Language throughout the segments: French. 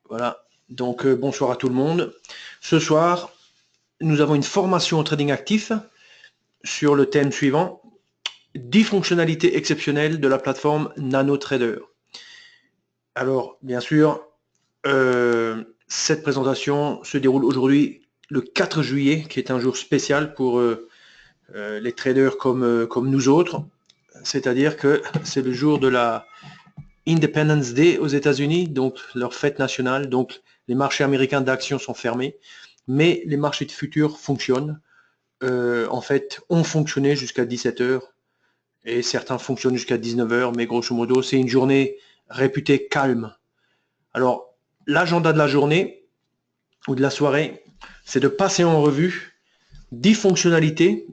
Voilà, donc bonsoir à tout le monde. Ce soir, nous avons une formation au trading actif sur le thème suivant, 10 fonctionnalités exceptionnelles de la plateforme NanoTrader. Alors, bien sûr, cette présentation se déroule aujourd'hui, le 4 juillet, qui est un jour spécial pour les traders comme nous autres. C'est-à-dire que c'est le jour de la Independence Day aux États-Unis, donc leur fête nationale. Donc les marchés américains d'actions sont fermés, mais les marchés de futurs fonctionnent. En fait, ont fonctionné jusqu'à 17 heures et certains fonctionnent jusqu'à 19 heures, mais grosso modo, c'est une journée réputée calme. Alors, l'agenda de la journée ou de la soirée, c'est de passer en revue 10 fonctionnalités.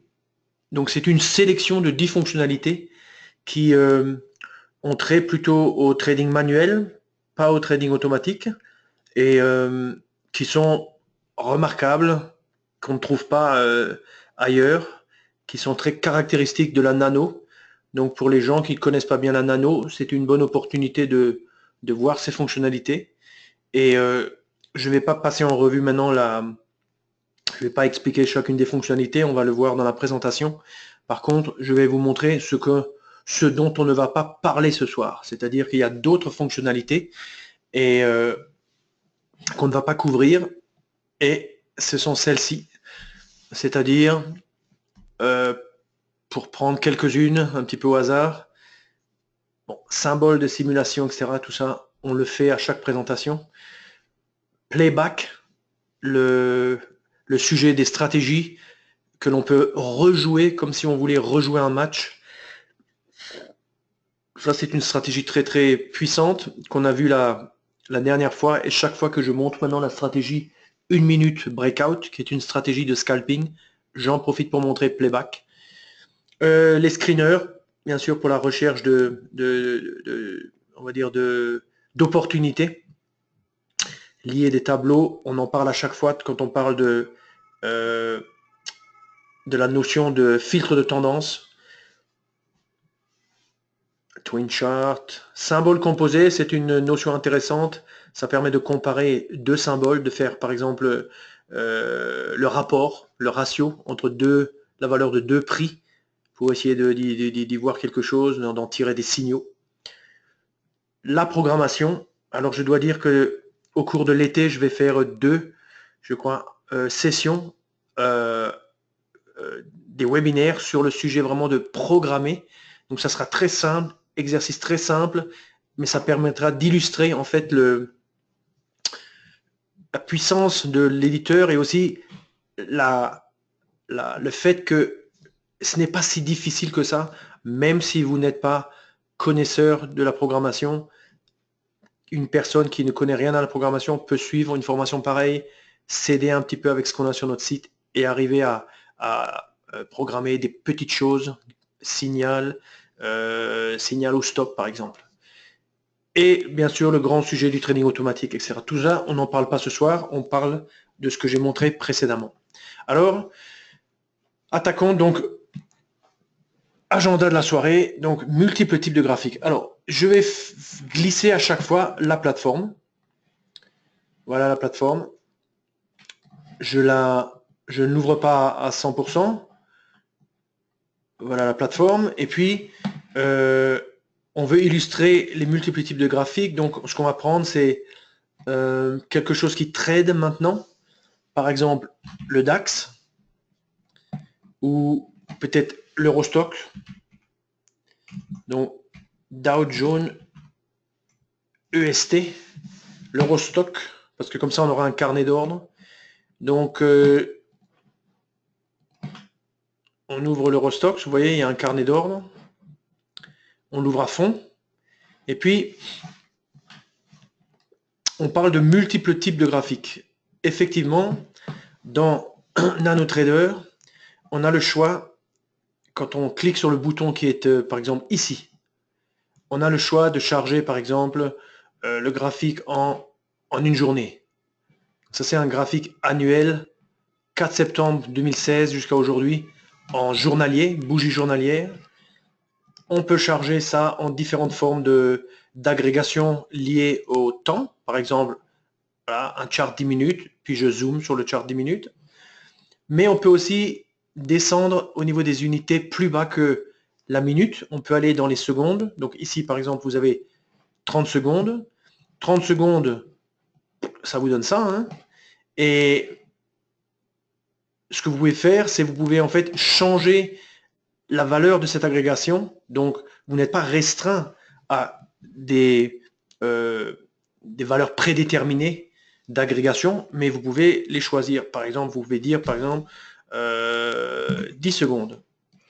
Donc, c'est une sélection de 10 fonctionnalités qui ont trait plutôt au trading manuel, pas au trading automatique, et qui sont remarquables, qu'on ne trouve pas ailleurs, qui sont très caractéristiques de la nano. Donc pour les gens qui ne connaissent pas bien la nano, c'est une bonne opportunité de voir ces fonctionnalités. Et je ne vais pas passer en revue maintenant je ne vais pas expliquer chacune des fonctionnalités, on va le voir dans la présentation. Par contre, je vais vous montrer ce dont on ne va pas parler ce soir. C'est-à-dire qu'il y a d'autres fonctionnalités et qu'on ne va pas couvrir, et ce sont celles-ci. C'est-à-dire, pour prendre quelques-unes, un petit peu au hasard, bon, symbole de simulation, etc., tout ça, on le fait à chaque présentation. Playback, le sujet des stratégies que l'on peut rejouer comme si on voulait rejouer un match. Ça, c'est une stratégie très très puissante qu'on a vue la dernière fois, et chaque fois que je montre maintenant la stratégie 1 minute breakout, qui est une stratégie de scalping, j'en profite pour montrer playback. Les screeners, bien sûr, pour la recherche on va dire d'opportunités. Lier des tableaux, on en parle à chaque fois quand on parle de la notion de filtre de tendance. Twin chart, symbole composé, c'est une notion intéressante. Ça permet de comparer deux symboles, de faire par exemple le rapport, le ratio entre la valeur de deux prix, pour essayer d'y voir quelque chose, d'en tirer des signaux. La programmation, alors je dois dire que au cours de l'été, je vais faire je crois, sessions, des webinaires sur le sujet vraiment de programmer. Donc ça sera très simple, exercice très simple, mais ça permettra d'illustrer en fait la puissance de l'éditeur, et aussi le fait que ce n'est pas si difficile que ça, même si vous n'êtes pas connaisseur de la programmation. Une personne qui ne connaît rien à la programmation peut suivre une formation pareille, s'aider un petit peu avec ce qu'on a sur notre site et arriver à programmer des petites choses, signal au stop par exemple. Et bien sûr le grand sujet du trading automatique, etc. Tout ça, on n'en parle pas ce soir, on parle de ce que j'ai montré précédemment. Alors, attaquons donc. Agenda de la soirée, donc multiples types de graphiques. Alors, je vais glisser à chaque fois la plateforme. Voilà la plateforme. Je ne l'ouvre pas à 100%. Voilà la plateforme. Et puis, on veut illustrer les multiples types de graphiques. Donc, ce qu'on va prendre, c'est quelque chose qui trade maintenant. Par exemple, le DAX ou peut-être l'Eurostock. Donc, Dow Jones EST, l'Eurostock, parce que comme ça, on aura un carnet d'ordre. Donc, on ouvre l'Eurostock, vous voyez, il y a un carnet d'ordre. On l'ouvre à fond. Et puis, on parle de multiples types de graphiques. Effectivement, dans NanoTrader, on a le choix, quand on clique sur le bouton qui est, par exemple, ici, on a le choix de charger, par exemple, le graphique en une journée. Ça, c'est un graphique annuel, 4 septembre 2016 jusqu'à aujourd'hui, en journalier, bougie journalière. On peut charger ça en différentes formes d'agrégation liées au temps. Par exemple, voilà, un chart 10 minutes, puis je zoome sur le chart 10 minutes. Mais on peut aussi descendre au niveau des unités plus bas que la minute. On peut aller dans les secondes. Donc ici, par exemple, vous avez 30 secondes. 30 secondes, ça vous donne ça. Hein. Et ce que vous pouvez faire, c'est vous pouvez en fait changer la valeur de cette agrégation. Donc, vous n'êtes pas restreint à des valeurs prédéterminées d'agrégation, mais vous pouvez les choisir. Par exemple, vous pouvez dire, par exemple, 10 secondes.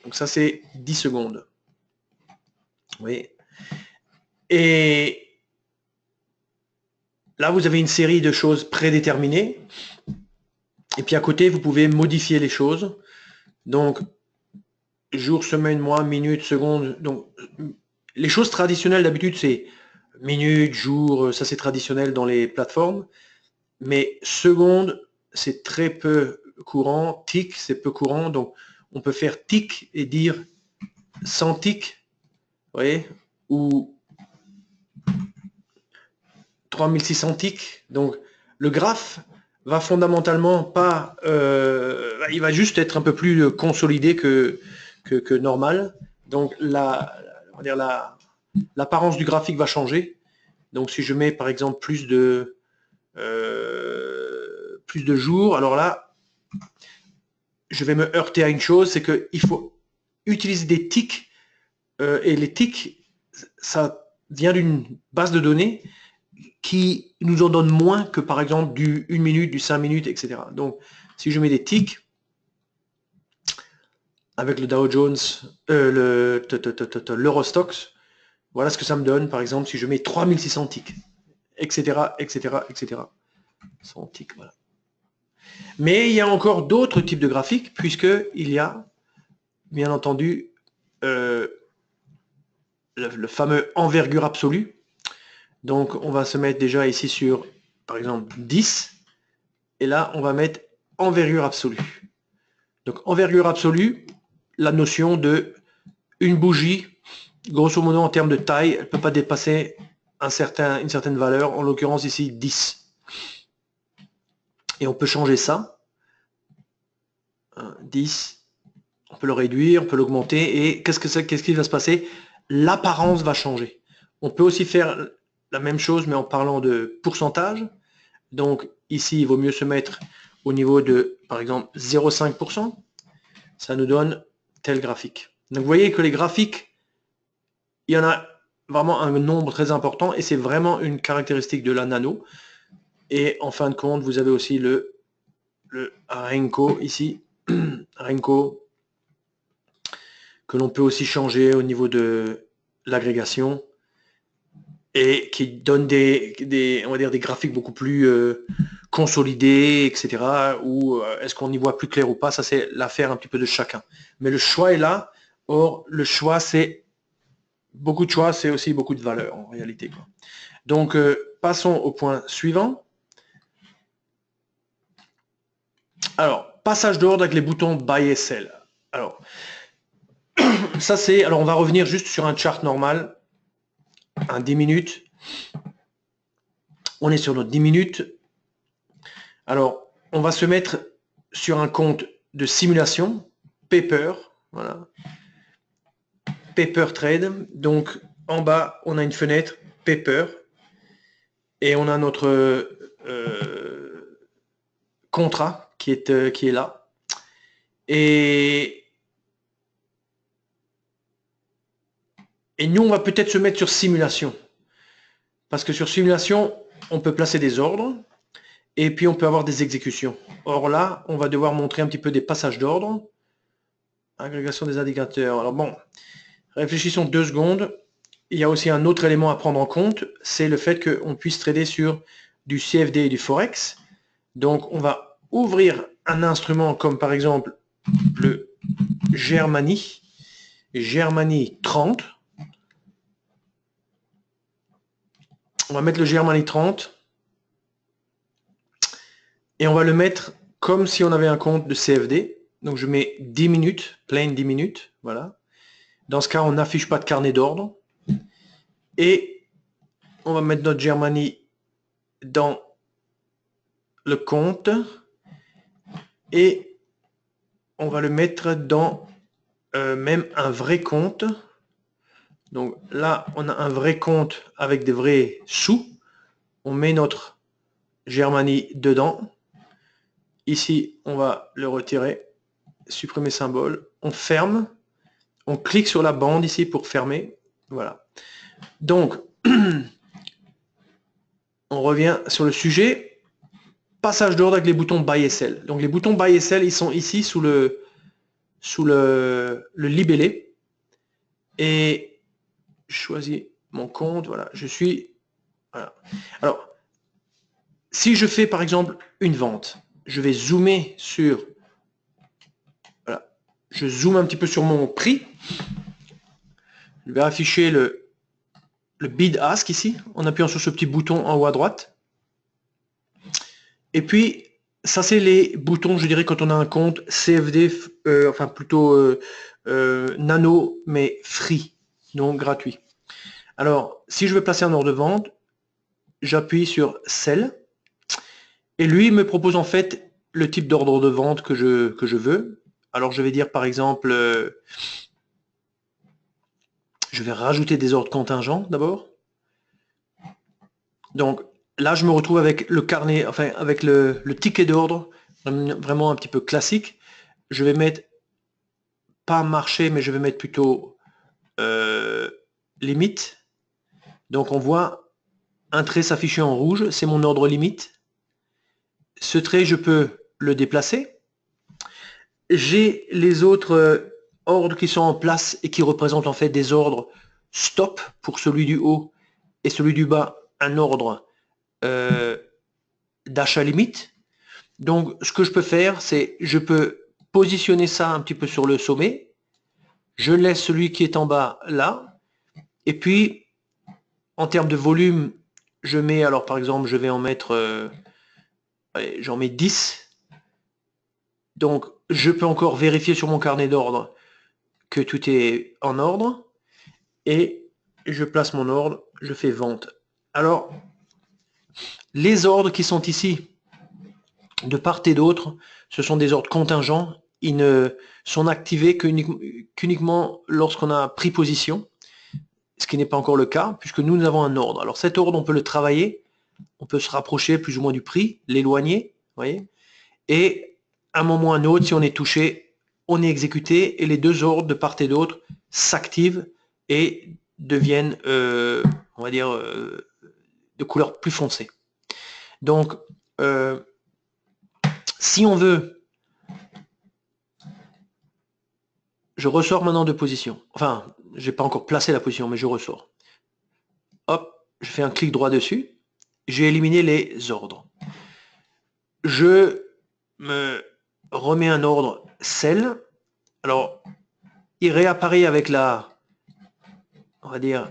Donc ça, c'est 10 secondes. Oui. Et là, vous avez une série de choses prédéterminées. Et puis à côté, vous pouvez modifier les choses. Donc, jour, semaine, mois, minute, seconde. Donc, les choses traditionnelles d'habitude, c'est minute, jour, ça c'est traditionnel dans les plateformes. Mais seconde, c'est très peu courant. Tick, c'est peu courant. Donc, on peut faire tick et dire 100 ticks, vous voyez, ou 3600 ticks. Donc, le graphe va fondamentalement pas... il va juste être un peu plus consolidé que normal. Donc, l'apparence du graphique va changer. Donc, si je mets, par exemple, plus de jours, alors là, je vais me heurter à une chose, c'est qu'il faut utiliser des ticks, et les ticks, ça vient d'une base de données qui nous en donne moins que par exemple du 1 minute, du 5 minutes, etc. Donc, si je mets des ticks avec le Dow Jones, l'Eurostox, voilà ce que ça me donne, par exemple, si je mets 3600 ticks, etc., etc., etc. 100 ticks, voilà. Mais il y a encore d'autres types de graphiques, puisqu'il y a, bien entendu, le fameux envergure absolue. Donc, on va se mettre déjà ici sur, par exemple, 10. Et là, on va mettre envergure absolue. Donc, envergure absolue, la notion de une bougie, grosso modo en termes de taille, elle ne peut pas dépasser une certaine valeur, en l'occurrence ici 10. Et on peut changer ça. 10, on peut le réduire, on peut l'augmenter. Et qu'est-ce qui va se passer? L'apparence va changer. On peut aussi faire la même chose, mais en parlant de pourcentage. Donc ici, il vaut mieux se mettre au niveau de, par exemple, 0,5%. Ça nous donne tel graphique. Donc vous voyez que les graphiques, il y en a vraiment un nombre très important et c'est vraiment une caractéristique de la nano. Et en fin de compte, vous avez aussi le Renko ici, Renko, que l'on peut aussi changer au niveau de l'agrégation et qui donne on va dire des graphiques beaucoup plus consolidés, etc. Ou est-ce qu'on y voit plus clair ou pas? Ça, c'est l'affaire un petit peu de chacun. Mais le choix est là. Or, le choix, c'est beaucoup de choix, c'est aussi beaucoup de valeur en réalité, quoi. Donc, passons au point suivant. Alors, passage d'ordre avec les boutons Buy et Sell. Alors, ça c'est... Alors, on va revenir juste sur un chart normal. Un 10 minutes. On est sur notre 10 minutes. Alors, on va se mettre sur un compte de simulation, Paper, voilà. Paper Trade. Donc, en bas, on a une fenêtre Paper. Et on a notre contrat qui est là. Et nous, on va peut-être se mettre sur simulation. Parce que sur simulation, on peut placer des ordres et puis on peut avoir des exécutions. Or là, on va devoir montrer un petit peu des passages d'ordre. Agrégation des indicateurs. Alors bon, réfléchissons 2 secondes. Il y a aussi un autre élément à prendre en compte, c'est le fait qu'on puisse trader sur du CFD et du Forex. Donc on va ouvrir un instrument comme par exemple le Germany 30. On va mettre le Germany 30 et on va le mettre comme si on avait un compte de CFD. Donc je mets 10 minutes, plain 10 minutes, voilà. Dans ce cas, on n'affiche pas de carnet d'ordre. Et on va mettre notre Germany dans le compte et on va le mettre dans même un vrai compte. Donc là, on a un vrai compte avec des vrais sous. On met notre Germany dedans. Ici, on va le retirer, supprimer symbole. On ferme. On clique sur la bande ici pour fermer. Voilà. Donc, on revient sur le sujet. Passage d'ordre avec les boutons Buy et Sell. Donc les boutons Buy et Sell, ils sont ici sous le libellé. Et je choisis mon compte. Voilà, je suis... Voilà. Alors, si je fais par exemple une vente, je vais zoomer sur... Voilà, je zoome un petit peu sur mon prix. Je vais afficher le bid ask ici, en appuyant sur ce petit bouton en haut à droite. Et puis, ça c'est les boutons, je dirais, quand on a un compte CFD, enfin plutôt nano, mais free, donc gratuit. Alors, si je veux placer un ordre de vente, j'appuie sur Sell. Et lui me propose en fait le type d'ordre de vente que je veux. Alors, je vais dire par exemple, je vais rajouter des ordres contingents d'abord. Donc, là, je me retrouve avec le carnet, enfin avec le ticket d'ordre, vraiment un petit peu classique. Je vais mettre, pas marché, mais je vais mettre plutôt limite. Donc on voit un trait s'afficher en rouge, c'est mon ordre limite. Ce trait, je peux le déplacer. J'ai les autres ordres qui sont en place et qui représentent en fait des ordres stop pour celui du haut et celui du bas, un ordre d'achat limite. Donc, ce que je peux faire, c'est je peux positionner ça un petit peu sur le sommet. Je laisse celui qui est en bas là. Et puis, en termes de volume, je mets, alors par exemple, je vais en mettre, allez, j'en mets 10. Donc, je peux encore vérifier sur mon carnet d'ordre que tout est en ordre. Et je place mon ordre, je fais vente. Alors, les ordres qui sont ici, de part et d'autre, ce sont des ordres contingents. Ils ne sont activés qu'uniquement lorsqu'on a pris position, ce qui n'est pas encore le cas, puisque nous avons un ordre. Alors cet ordre, on peut le travailler, on peut se rapprocher plus ou moins du prix, l'éloigner, voyez, et à un moment ou à un autre, si on est touché, on est exécuté, et les deux ordres de part et d'autre s'activent et deviennent, on va dire, de couleur plus foncée. Donc, si on veut, je ressors maintenant de position. Enfin, je n'ai pas encore placé la position, mais je ressors. Hop, je fais un clic droit dessus. J'ai éliminé les ordres. Je me remets un ordre Sell. Alors, il réapparaît avec la, on va dire,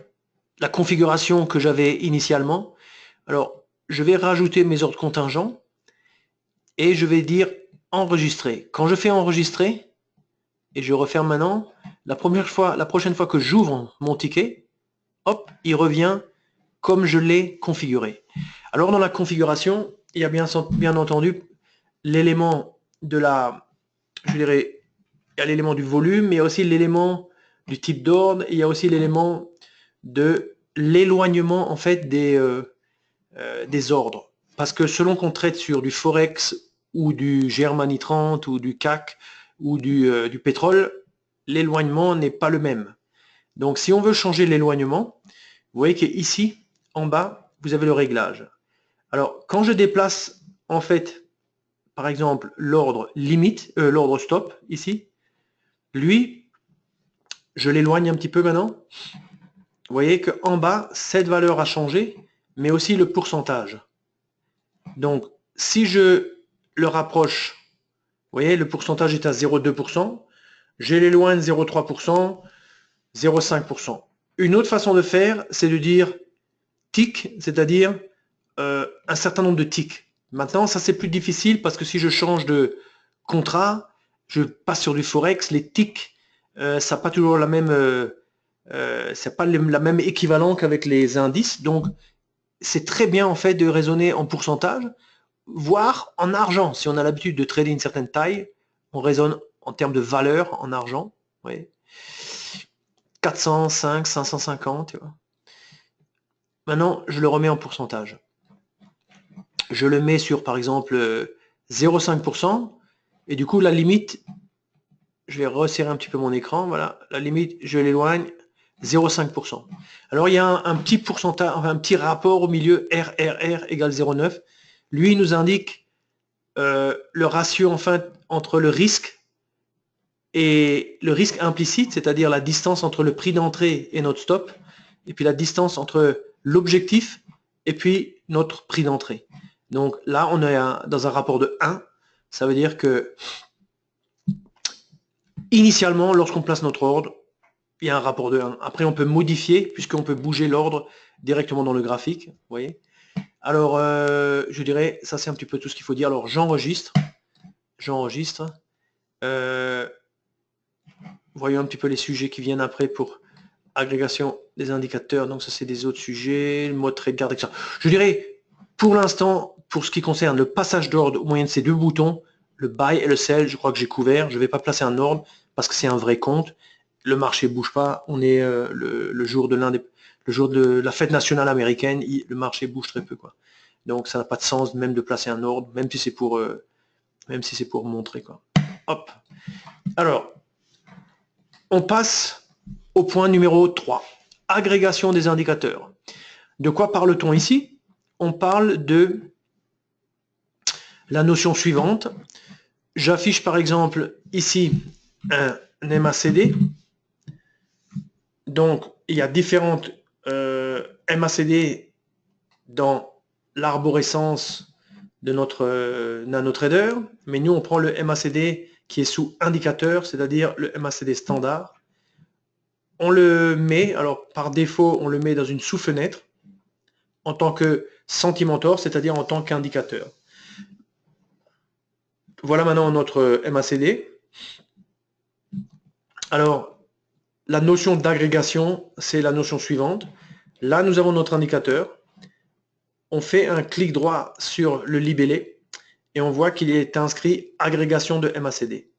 la configuration que j'avais initialement. Alors, je vais rajouter mes ordres contingents et je vais dire enregistrer. Quand je fais enregistrer, et je referme maintenant, la prochaine fois que j'ouvre mon ticket, hop, il revient comme je l'ai configuré. Alors dans la configuration, il y a bien entendu l'élément de la, je dirais, il y a l'élément du volume, mais il y a aussi l'élément du type d'ordre, il y a aussi l'élément de l'éloignement en fait des ordres. Parce que selon qu'on traite sur du Forex ou du Germany 30 ou du CAC ou du pétrole, l'éloignement n'est pas le même. Donc si on veut changer l'éloignement, vous voyez qu'ici, en bas, vous avez le réglage. Alors, quand je déplace, en fait, par exemple, l'ordre limite, l'ordre stop, ici, lui, je l'éloigne un petit peu maintenant. Vous voyez qu'en bas, cette valeur a changé, mais aussi le pourcentage. Donc, si je le rapproche, vous voyez, le pourcentage est à 0,2%, je l'éloigne 0,3%, 0,5%. Une autre façon de faire, c'est de dire tick, c'est-à-dire un certain nombre de ticks. Maintenant, ça c'est plus difficile parce que si je change de contrat, je passe sur du Forex, les ticks, ça n'a pas toujours la même, c'est pas la même équivalent qu'avec les indices. Donc, c'est très bien en fait de raisonner en pourcentage voir en argent. Si on a l'habitude de trader une certaine taille, on raisonne en termes de valeur en argent. Vous voyez, 405, 550. Tu vois. Maintenant, je le remets en pourcentage. Je le mets sur, par exemple, 0,5%. Et du coup, la limite, je vais resserrer un petit peu mon écran. Voilà, la limite, je l'éloigne, 0,5%. Alors, il y a un petit pourcentage, enfin, un petit rapport au milieu, RRR égale 0,9. Lui, il nous indique le ratio, enfin, entre le risque et le risque implicite, c'est-à-dire la distance entre le prix d'entrée et notre stop, et puis la distance entre l'objectif et puis notre prix d'entrée. Donc là, on est dans un rapport de 1. Ça veut dire que initialement, lorsqu'on place notre ordre, il y a un rapport de 1. Après, on peut modifier, puisqu'on peut bouger l'ordre directement dans le graphique. Vous voyez. Alors, je dirais, ça c'est un petit peu tout ce qu'il faut dire. Alors, j'enregistre. Voyons un petit peu les sujets qui viennent après pour agrégation des indicateurs. Donc ça, c'est des autres sujets. Le mode trade garde, etc. Je dirais, pour l'instant, pour ce qui concerne le passage d'ordre au moyen de ces deux boutons, le buy et le sell, je crois que j'ai couvert. Je ne vais pas placer un ordre parce que c'est un vrai compte. Le marché ne bouge pas. On est le jour de la fête nationale américaine. Le marché bouge très peu, quoi. Donc ça n'a pas de sens même de placer un ordre, même si c'est pour montrer, quoi. Hop. Alors, on passe au point numéro 3, agrégation des indicateurs. De quoi parle-t-on ici? On parle de la notion suivante. J'affiche par exemple ici un MACD. Donc, il y a différentes MACD dans l'arborescence de notre NanoTrader, mais nous, on prend le MACD qui est sous indicateur, c'est-à-dire le MACD standard. On le met, alors par défaut, on le met dans une sous-fenêtre en tant que Sentimentor, c'est-à-dire en tant qu'indicateur. Voilà maintenant notre MACD. Alors, la notion d'agrégation, c'est la notion suivante. Là, nous avons notre indicateur. On fait un clic droit sur le libellé et on voit qu'il est inscrit agrégation de MACD.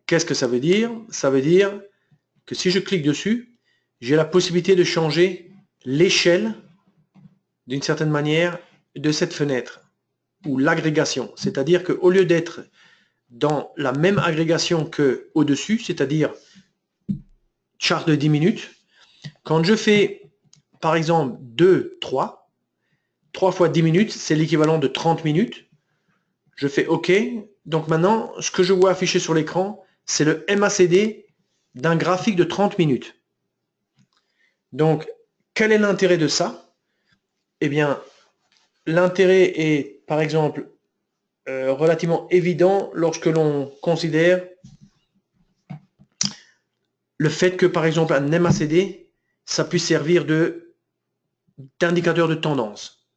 Qu'est-ce que ça veut dire? Ça veut dire que si je clique dessus, j'ai la possibilité de changer l'échelle d'une certaine manière de cette fenêtre ou l'agrégation. C'est-à-dire qu'au lieu d'être dans la même agrégation que au-dessus, c'est-à-dire chart de 10 minutes, quand je fais par exemple 2, 3 fois 10 minutes, c'est l'équivalent de 30 minutes. Je fais OK. Donc maintenant, ce que je vois affiché sur l'écran, c'est le MACD d'un graphique de 30 minutes. Donc, quel est l'intérêt de ça? Eh bien, l'intérêt est, par exemple, relativement évident lorsque l'on considère le fait que, par exemple, un MACD, ça puisse servir d'indicateur de tendance.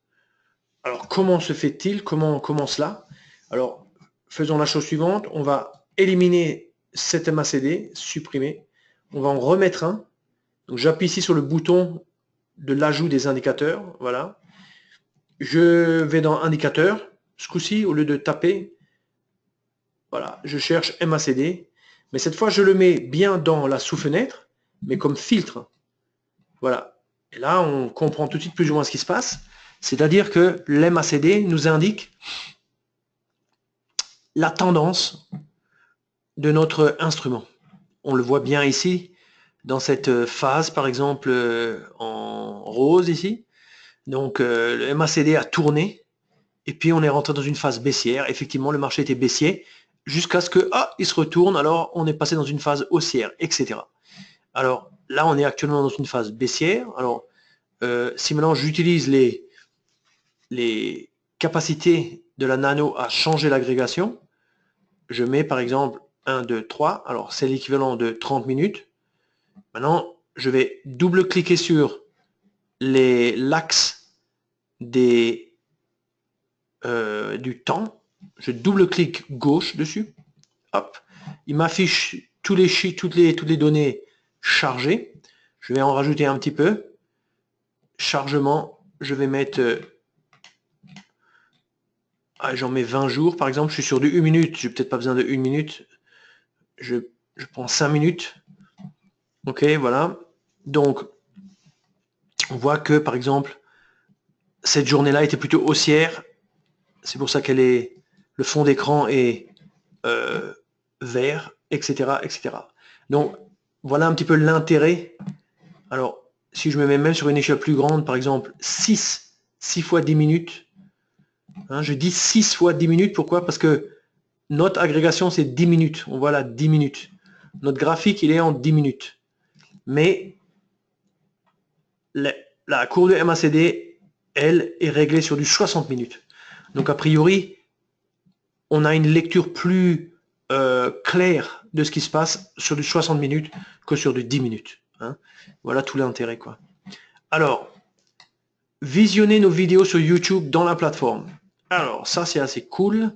Alors, comment se fait-il? Comment cela? Alors, faisons la chose suivante. On va éliminer cet MACD, supprimer. On va en remettre un. Donc, j'appuie ici sur le bouton de l'ajout des indicateurs. Voilà. Je vais dans indicateur. Ce coup-ci, au lieu de taper, voilà, je cherche MACD. Mais cette fois, je le mets bien dans la sous-fenêtre, mais comme filtre. Voilà. Et là, on comprend tout de suite plus ou moins ce qui se passe. C'est-à-dire que l'MACD nous indique la tendance de notre instrument. On le voit bien ici, dans cette phase, par exemple, en rose ici. Donc, le MACD a tourné, et puis on est rentré dans une phase baissière. Effectivement, le marché était baissier, jusqu'à ce que, il se retourne, alors on est passé dans une phase haussière, etc. Alors, là, on est actuellement dans une phase baissière. Alors, si maintenant j'utilise les capacités de la nano à changer l'agrégation, je mets par exemple 1, 2, 3, alors c'est l'équivalent de 30 minutes. Maintenant, je vais double-cliquer sur l'axe du temps. Je double-clique gauche dessus. Hop, il m'affiche toutes les données chargées. Je vais en rajouter un petit peu. Chargement, je vais mettre j'en mets 20 jours par exemple, je suis sur du 1 minute, j'ai peut-être pas besoin de 1 minute, je prends 5 minutes. Ok, voilà. Donc, on voit que par exemple, cette journée-là était plutôt haussière. C'est pour ça qu'elle est, le fond d'écran est vert, etc., etc. Donc, voilà un petit peu l'intérêt. Alors, si je me mets même sur une échelle plus grande, par exemple, 6 fois 10 minutes, hein, je dis 6 fois 10 minutes, pourquoi? Parce que notre agrégation, c'est 10 minutes. On voit là 10 minutes. Notre graphique, il est en 10 minutes. Mais la courbe de MACD, elle, est réglée sur du 60 minutes. Donc, a priori, on a une lecture plus claire de ce qui se passe sur du 60 minutes que sur du 10 minutes. Hein. Voilà tout l'intérêt, quoi. Alors, visionner nos vidéos sur YouTube dans la plateforme. Alors, ça, c'est assez cool.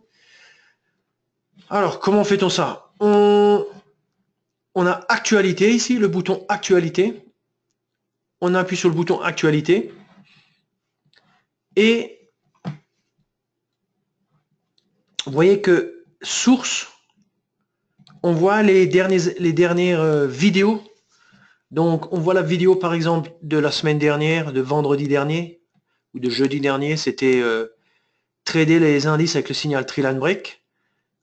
Alors, comment fait-on ça? On a actualité ici, le bouton actualité. On appuie sur le bouton actualité. Et vous voyez que source, on voit les dernières vidéos. Donc, on voit la vidéo, par exemple, de la semaine dernière, de vendredi dernier, ou de jeudi dernier, c'était trader les indices avec le signal Trill Break,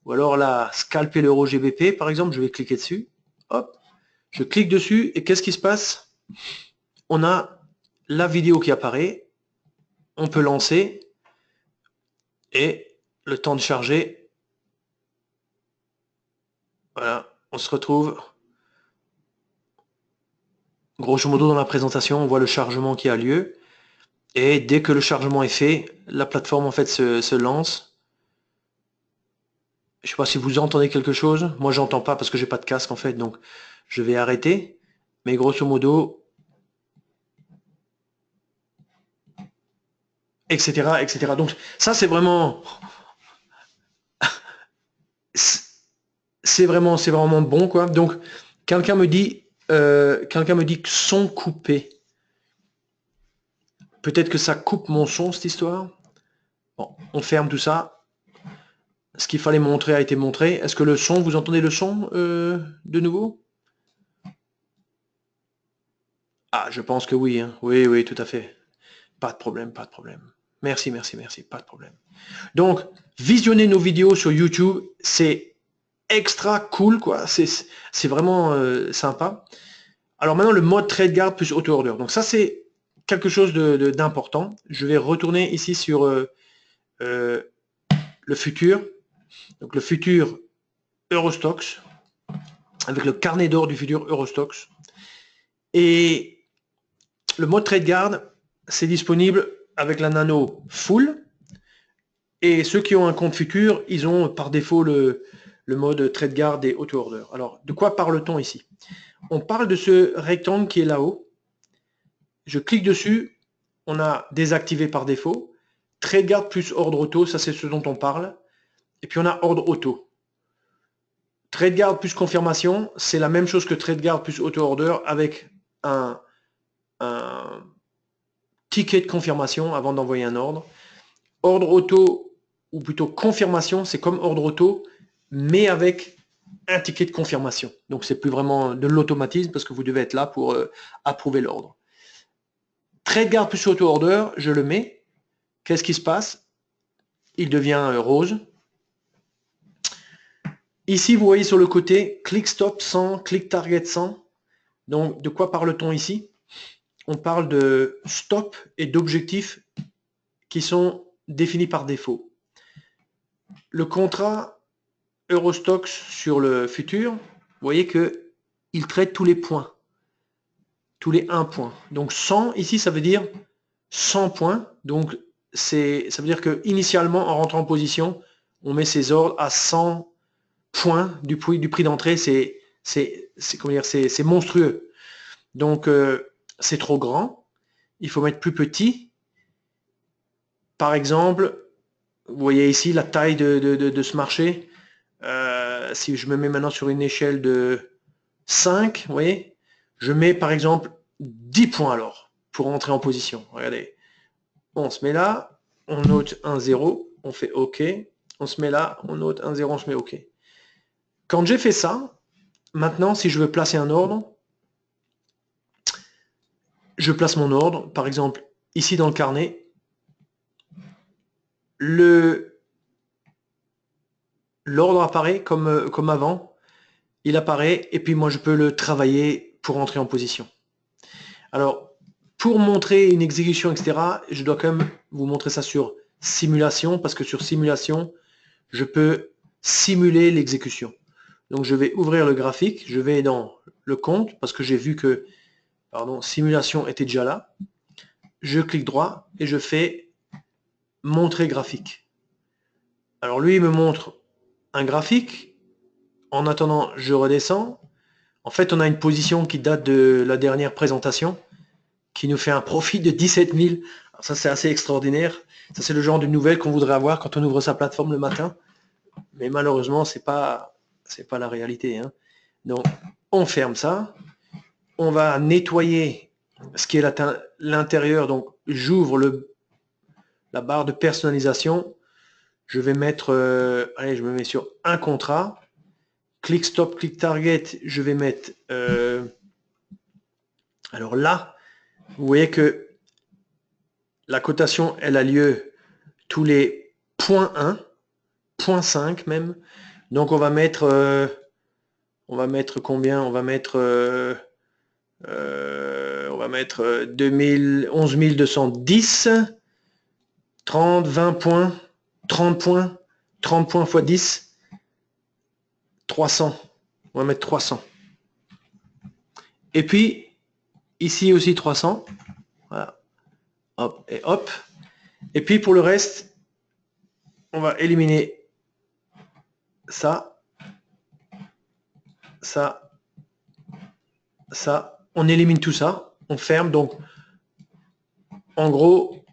ou alors la scalper l'euro GBP, par exemple, je vais cliquer dessus, hop, je clique dessus, et qu'est-ce qui se passe? On a la vidéo qui apparaît, on peut lancer, et le temps de charger, voilà, on se retrouve, grosso modo dans la présentation, on voit le chargement qui a lieu, et dès que le chargement est fait, la plateforme en fait se lance. Je sais pas si vous entendez quelque chose. Moi, j'entends pas parce que j'ai pas de casque en fait, donc je vais arrêter. Mais grosso modo, etc., etc. Donc ça, c'est vraiment, c'est vraiment bon quoi. Donc quelqu'un me dit que son coupé. Peut-être que ça coupe mon son cette histoire. Bon, on ferme tout ça. Ce qu'il fallait montrer a été montré. Est-ce que le son, vous entendez le son de nouveau? Ah, je pense que oui. Hein. Oui, oui, tout à fait. Pas de problème, pas de problème. Merci, merci, merci. Pas de problème. Donc, visionner nos vidéos sur YouTube, c'est extra cool, quoi. C'est vraiment sympa. Alors maintenant, le mode trade guard plus auto-order. Donc ça, c'est quelque chose d'important. Je vais retourner ici sur le futur. Donc le futur Eurostoxx, avec le carnet d'or du futur Eurostoxx. Et le mode trade guard, c'est disponible avec la nano full. Et ceux qui ont un compte futur, ils ont par défaut le mode trade guard et auto-order. Alors, de quoi parle-t-on ici? On parle de ce rectangle qui est là-haut. Je clique dessus, on a désactivé par défaut. Trade guard plus ordre auto, ça c'est ce dont on parle. Et puis on a ordre auto. Trade guard plus confirmation, c'est la même chose que trade guard plus auto-order avec un ticket de confirmation avant d'envoyer un ordre. Ordre auto, ou plutôt confirmation, c'est comme ordre auto, mais avec un ticket de confirmation. Donc c'est plus vraiment de l'automatisme parce que vous devez être là pour approuver l'ordre. Trade guard plus auto-order, je le mets. Qu'est-ce qui se passe? Il devient rose. Ici, vous voyez sur le côté, click stop 100, click target 100. Donc, de quoi parle-t-on ici? On parle de stop et d'objectifs qui sont définis par défaut. Le contrat Eurostoxx sur le futur, vous voyez qu'il traite tous les points, tous les 1 point. Donc 100, ici, ça veut dire 100 points. Donc, ça veut dire qu'initialement, en rentrant en position, on met ses ordres à 100 points du prix d'entrée. C'est monstrueux. Donc, c'est trop grand. Il faut mettre plus petit. Par exemple, vous voyez ici la taille de ce marché. Si je me mets maintenant sur une échelle de 5, vous voyez, je mets par exemple 10 points alors pour entrer en position. Regardez, on se met là, on note un 0, on fait OK, on se met là, on note 1, 0, on se met OK. Quand j'ai fait ça, maintenant, si je veux placer un ordre, je place mon ordre, par exemple, ici dans le carnet, l'ordre apparaît comme avant, il apparaît, et puis moi je peux le travailler pour entrer en position. Alors, pour montrer une exécution, etc., je dois quand même vous montrer ça sur simulation, parce que sur simulation, je peux simuler l'exécution. Donc je vais ouvrir le graphique, je vais dans le compte, parce que j'ai vu que simulation était déjà là. Je clique droit et je fais montrer graphique. Alors lui, il me montre un graphique. En attendant, je redescends. En fait, on a une position qui date de la dernière présentation, qui nous fait un profit de 17 000. Alors ça, c'est assez extraordinaire. Ça, c'est le genre de nouvelles qu'on voudrait avoir quand on ouvre sa plateforme le matin. Mais malheureusement, c'est pas la réalité, hein. Donc, on ferme ça. On va nettoyer ce qui est l'intérieur. Donc, j'ouvre la barre de personnalisation. Je vais mettre, allez, je me mets sur un contrat. Click stop, click target, je vais mettre, alors là, vous voyez que la cotation, elle a lieu tous les 0.1, 0.5 même. Donc on va mettre combien? On va mettre 11 210, 30, 20 points, 30 points, 30 points x 10, 300. On va mettre 300. Et puis, ici aussi 300. Voilà. Hop et hop. Et puis pour le reste, on va éliminer ça, ça, ça. On élimine tout ça. On ferme. Donc, en gros,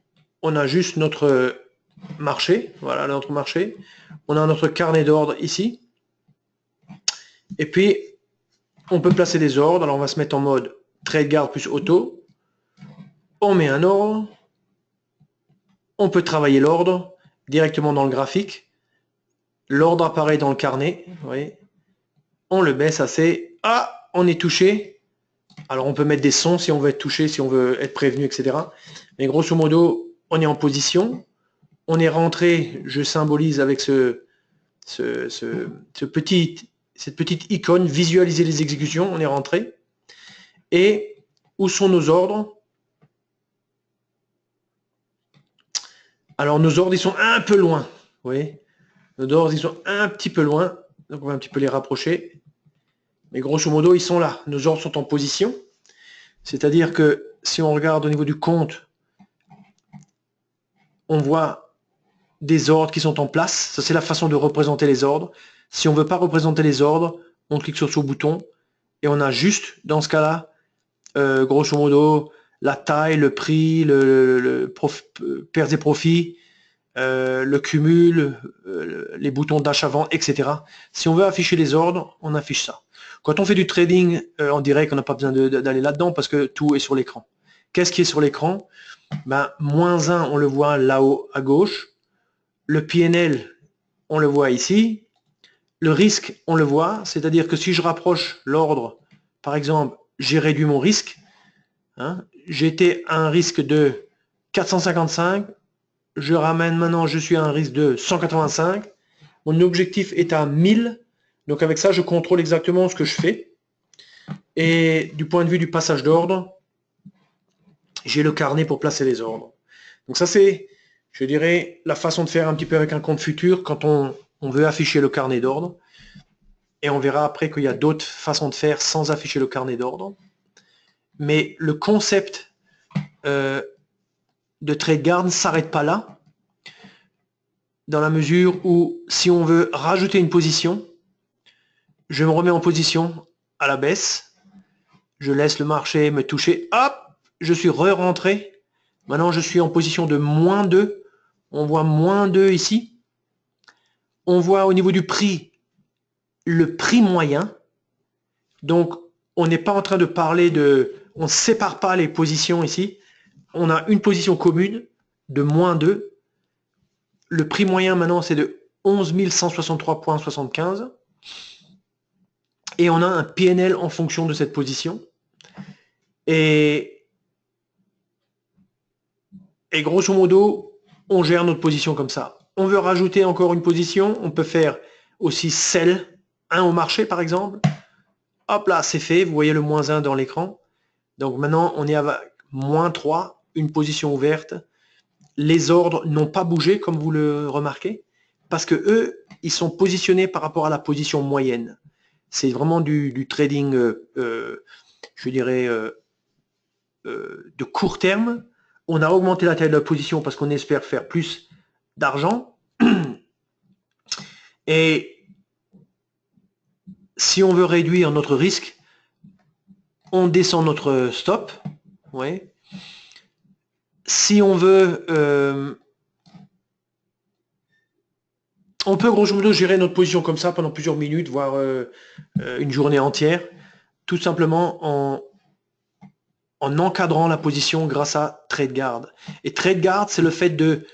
on a juste notre marché. Voilà, notre marché. On a notre carnet d'ordre ici. Et puis, on peut placer des ordres. Alors, on va se mettre en mode trade guard plus auto. On met un ordre. On peut travailler l'ordre directement dans le graphique. L'ordre apparaît dans le carnet. Vous voyez. On le baisse assez. Ah, on est touché. Alors, on peut mettre des sons si on veut être touché, si on veut être prévenu, etc. Mais grosso modo, on est en position. On est rentré, je symbolise avec cette petite icône, visualiser les exécutions, on est rentré. Et où sont nos ordres? Alors, nos ordres, ils sont un peu loin. Vous voyez, nos ordres, ils sont un petit peu loin. Donc, on va un petit peu les rapprocher. Mais grosso modo, ils sont là. Nos ordres sont en position. C'est-à-dire que si on regarde au niveau du compte, on voit des ordres qui sont en place. Ça, c'est la façon de représenter les ordres. Si on ne veut pas représenter les ordres, on clique sur ce bouton et on a juste, dans ce cas-là, grosso modo, la taille, le prix, pertes et profits, le cumul, les boutons d'achat-vente, etc. Si on veut afficher les ordres, on affiche ça. Quand on fait du trading en direct, on n'a pas besoin d'aller là-dedans parce que tout est sur l'écran. Qu'est-ce qui est sur l'écran? Ben, -1, on le voit là-haut à gauche. Le PNL, on le voit ici. Le risque, on le voit. C'est-à-dire que si je rapproche l'ordre, par exemple, j'ai réduit mon risque. Hein, j'étais à un risque de 455. Je ramène maintenant, je suis à un risque de 185. Mon objectif est à 1000. Donc avec ça, je contrôle exactement ce que je fais. Et du point de vue du passage d'ordre, j'ai le carnet pour placer les ordres. Donc ça, c'est, je dirais, la façon de faire un petit peu avec un compte futur quand on veut afficher le carnet d'ordre. Et on verra après qu'il y a d'autres façons de faire sans afficher le carnet d'ordre. Mais le concept de trade guard ne s'arrête pas là, dans la mesure où si on veut rajouter une position, je me remets en position à la baisse, je laisse le marché me toucher, hop, je suis re-rentré. Maintenant, je suis en position de -2. On voit -2 ici. On voit au niveau du prix, le prix moyen. Donc, on n'est pas en train de parler de... On ne sépare pas les positions ici. On a une position commune de -2. Le prix moyen maintenant, c'est de 11 163,75. Et on a un PNL en fonction de cette position. Et grosso modo, on gère notre position comme ça. On veut rajouter encore une position, on peut faire aussi sell 1 au marché par exemple. Hop là, c'est fait, vous voyez le moins 1 dans l'écran. Donc maintenant, on est à moins 3, une position ouverte. Les ordres n'ont pas bougé, comme vous le remarquez, parce que eux, ils sont positionnés par rapport à la position moyenne. C'est vraiment du trading, je dirais, de court terme. On a augmenté la taille de la position parce qu'on espère faire plus d'argent. Et si on veut réduire notre risque, on descend notre stop. Ouais. Si on veut, on peut grosso modo gérer notre position comme ça pendant plusieurs minutes, voire une journée entière, tout simplement en encadrant la position grâce à TradeGuard. Et TradeGuard, c'est le fait de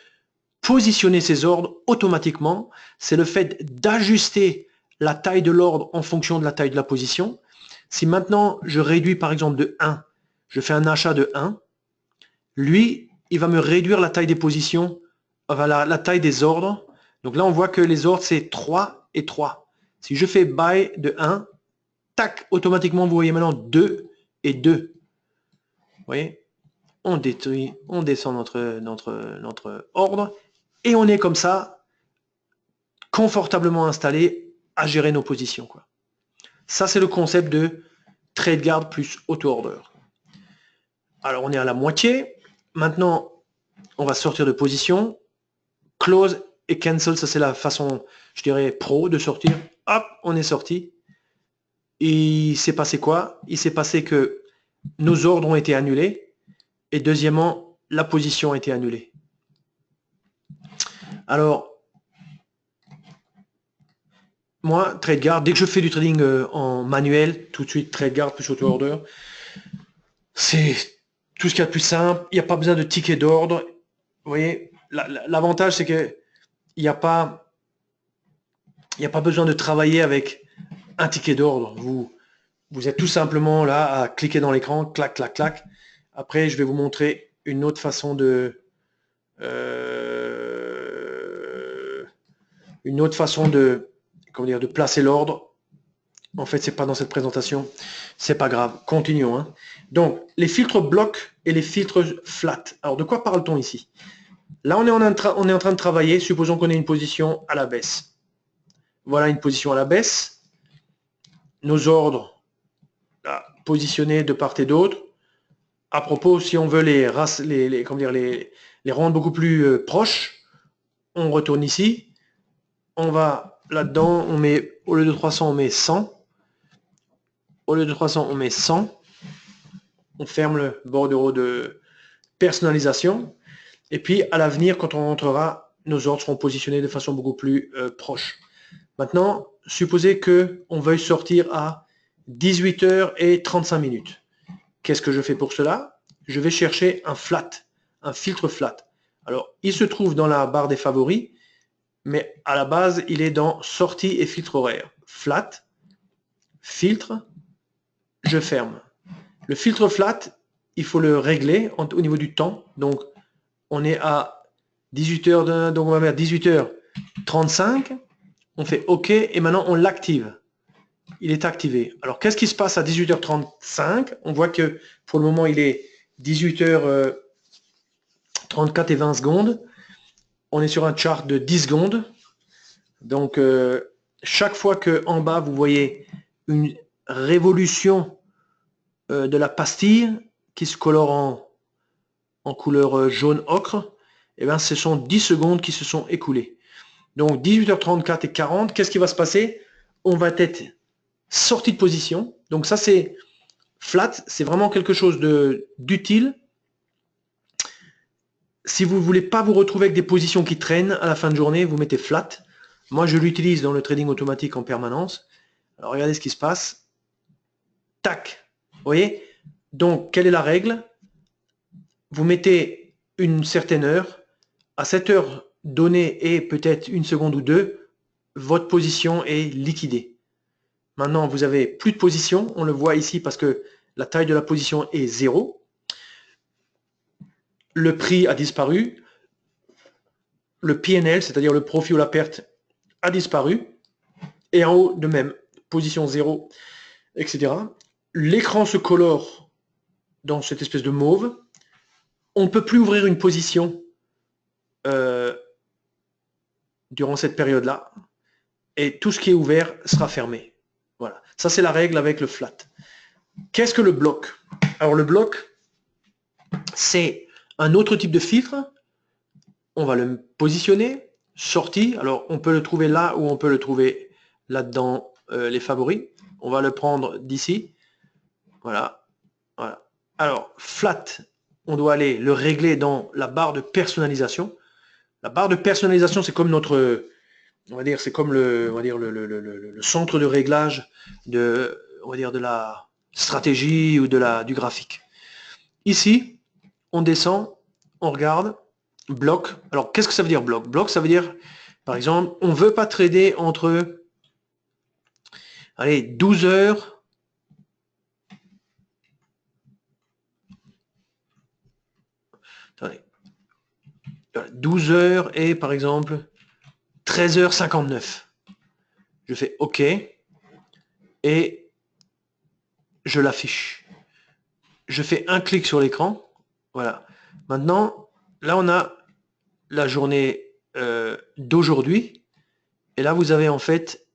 positionner ses ordres automatiquement, c'est le fait d'ajuster la taille de l'ordre en fonction de la taille de la position. Si maintenant je réduis par exemple de 1, je fais un achat de 1, lui, il va me réduire la taille des positions, enfin la taille des ordres. Donc là, on voit que les ordres, c'est 3 et 3. Si je fais buy de 1, tac, automatiquement, vous voyez maintenant 2 et 2. Vous voyez, on détruit, on descend notre ordre et on est comme ça, confortablement installé à gérer nos positions, quoi. Ça, c'est le concept de TradeGuard plus auto-order. Alors, on est à la moitié. Maintenant, on va sortir de position. Close et cancel, ça c'est la façon, je dirais, pro de sortir. Hop, on est sorti. Et il s'est passé quoi? Il s'est passé que nos ordres ont été annulés. Et deuxièmement, la position a été annulée. Alors, moi, TradeGuard, dès que je fais du trading en manuel, tout de suite, TradeGuard plus auto-order, c'est tout ce qu'il y a de plus simple. Il n'y a pas besoin de ticket d'ordre. Vous voyez, l'avantage, c'est que il n'y a pas besoin de travailler avec un ticket d'ordre. Vous êtes tout simplement là à cliquer dans l'écran, clac, clac, clac. Après, je vais vous montrer une autre façon de comment dire, de placer l'ordre. En fait, c'est pas dans cette présentation. C'est pas grave. Continuons, hein. Donc, les filtres blocs et les filtres flat. Alors, de quoi parle-t-on ici? Là, on est en train de travailler. Supposons qu'on ait une position à la baisse. Voilà une position à la baisse. Nos ordres là, positionnés de part et d'autre. À propos, si on veut les rendre beaucoup plus proches, on retourne ici. On va là-dedans, on met, au lieu de 300, on met 100. Au lieu de 300, on met 100. On ferme le bordereau de personnalisation. Et puis, à l'avenir, quand on rentrera, nos ordres seront positionnés de façon beaucoup plus proche. Maintenant, supposez qu'on veuille sortir à 18h35. Qu'est-ce que je fais pour cela? Je vais chercher un flat, un filtre flat. Alors, il se trouve dans la barre des favoris, mais à la base, il est dans sortie et filtre horaire. Flat, filtre, je ferme. Le filtre flat, il faut le régler au niveau du temps. Donc, on est à 18h, donc on va mettre 18h35. On fait OK et maintenant on l'active. Il est activé. Alors, qu'est-ce qui se passe à 18h35? On voit que pour le moment, il est 18h34 et 20 secondes. On est sur un chart de 10 secondes. Donc, chaque fois qu'en bas, vous voyez une révolution de la pastille qui se colore en couleur jaune ocre, et bien, ce sont 10 secondes qui se sont écoulées. Donc, 18h34 et 40, qu'est-ce qui va se passer? On va être sorti de position. Donc, ça, c'est flat. C'est vraiment quelque chose d'utile. Si vous ne voulez pas vous retrouver avec des positions qui traînent à la fin de journée, vous mettez flat. Moi, je l'utilise dans le trading automatique en permanence. Alors, regardez ce qui se passe. Tac. Vous voyez? Donc, quelle est la règle? Vous mettez une certaine heure. À cette heure, donné et peut-être une seconde ou deux, votre position est liquidée. Maintenant, vous avez plus de position. On le voit ici parce que la taille de la position est 0. Le prix a disparu. Le PNL, c'est-à-dire le profit ou la perte, a disparu. Et en haut, de même, position 0, etc. L'écran se colore dans cette espèce de mauve. On ne peut plus ouvrir une position durant cette période-là. Et tout ce qui est ouvert sera fermé. Voilà. Ça, c'est la règle avec le flat. Qu'est-ce que le bloc? Alors, le bloc, c'est un autre type de filtre. On va le positionner, sorti. Alors, on peut le trouver là ou on peut le trouver là-dedans, les favoris. On va le prendre d'ici. Voilà. Voilà. Alors, flat, on doit aller le régler dans la barre de personnalisation. La barre de personnalisation, c'est comme notre, on va dire, c'est comme le, on va dire le centre de réglage de, on va dire, de la stratégie ou du graphique. Ici, on descend, on regarde, bloc. Alors, qu'est-ce que ça veut dire bloc? Bloc, ça veut dire, par exemple, on ne veut pas trader entre, allez, 12 heures. Attendez. 12 heures et, par exemple, 13h59. Je fais OK et je l'affiche. Je fais un clic sur l'écran. Voilà. Maintenant, là, on a la journée d'aujourd'hui. Et là, vous avez en fait,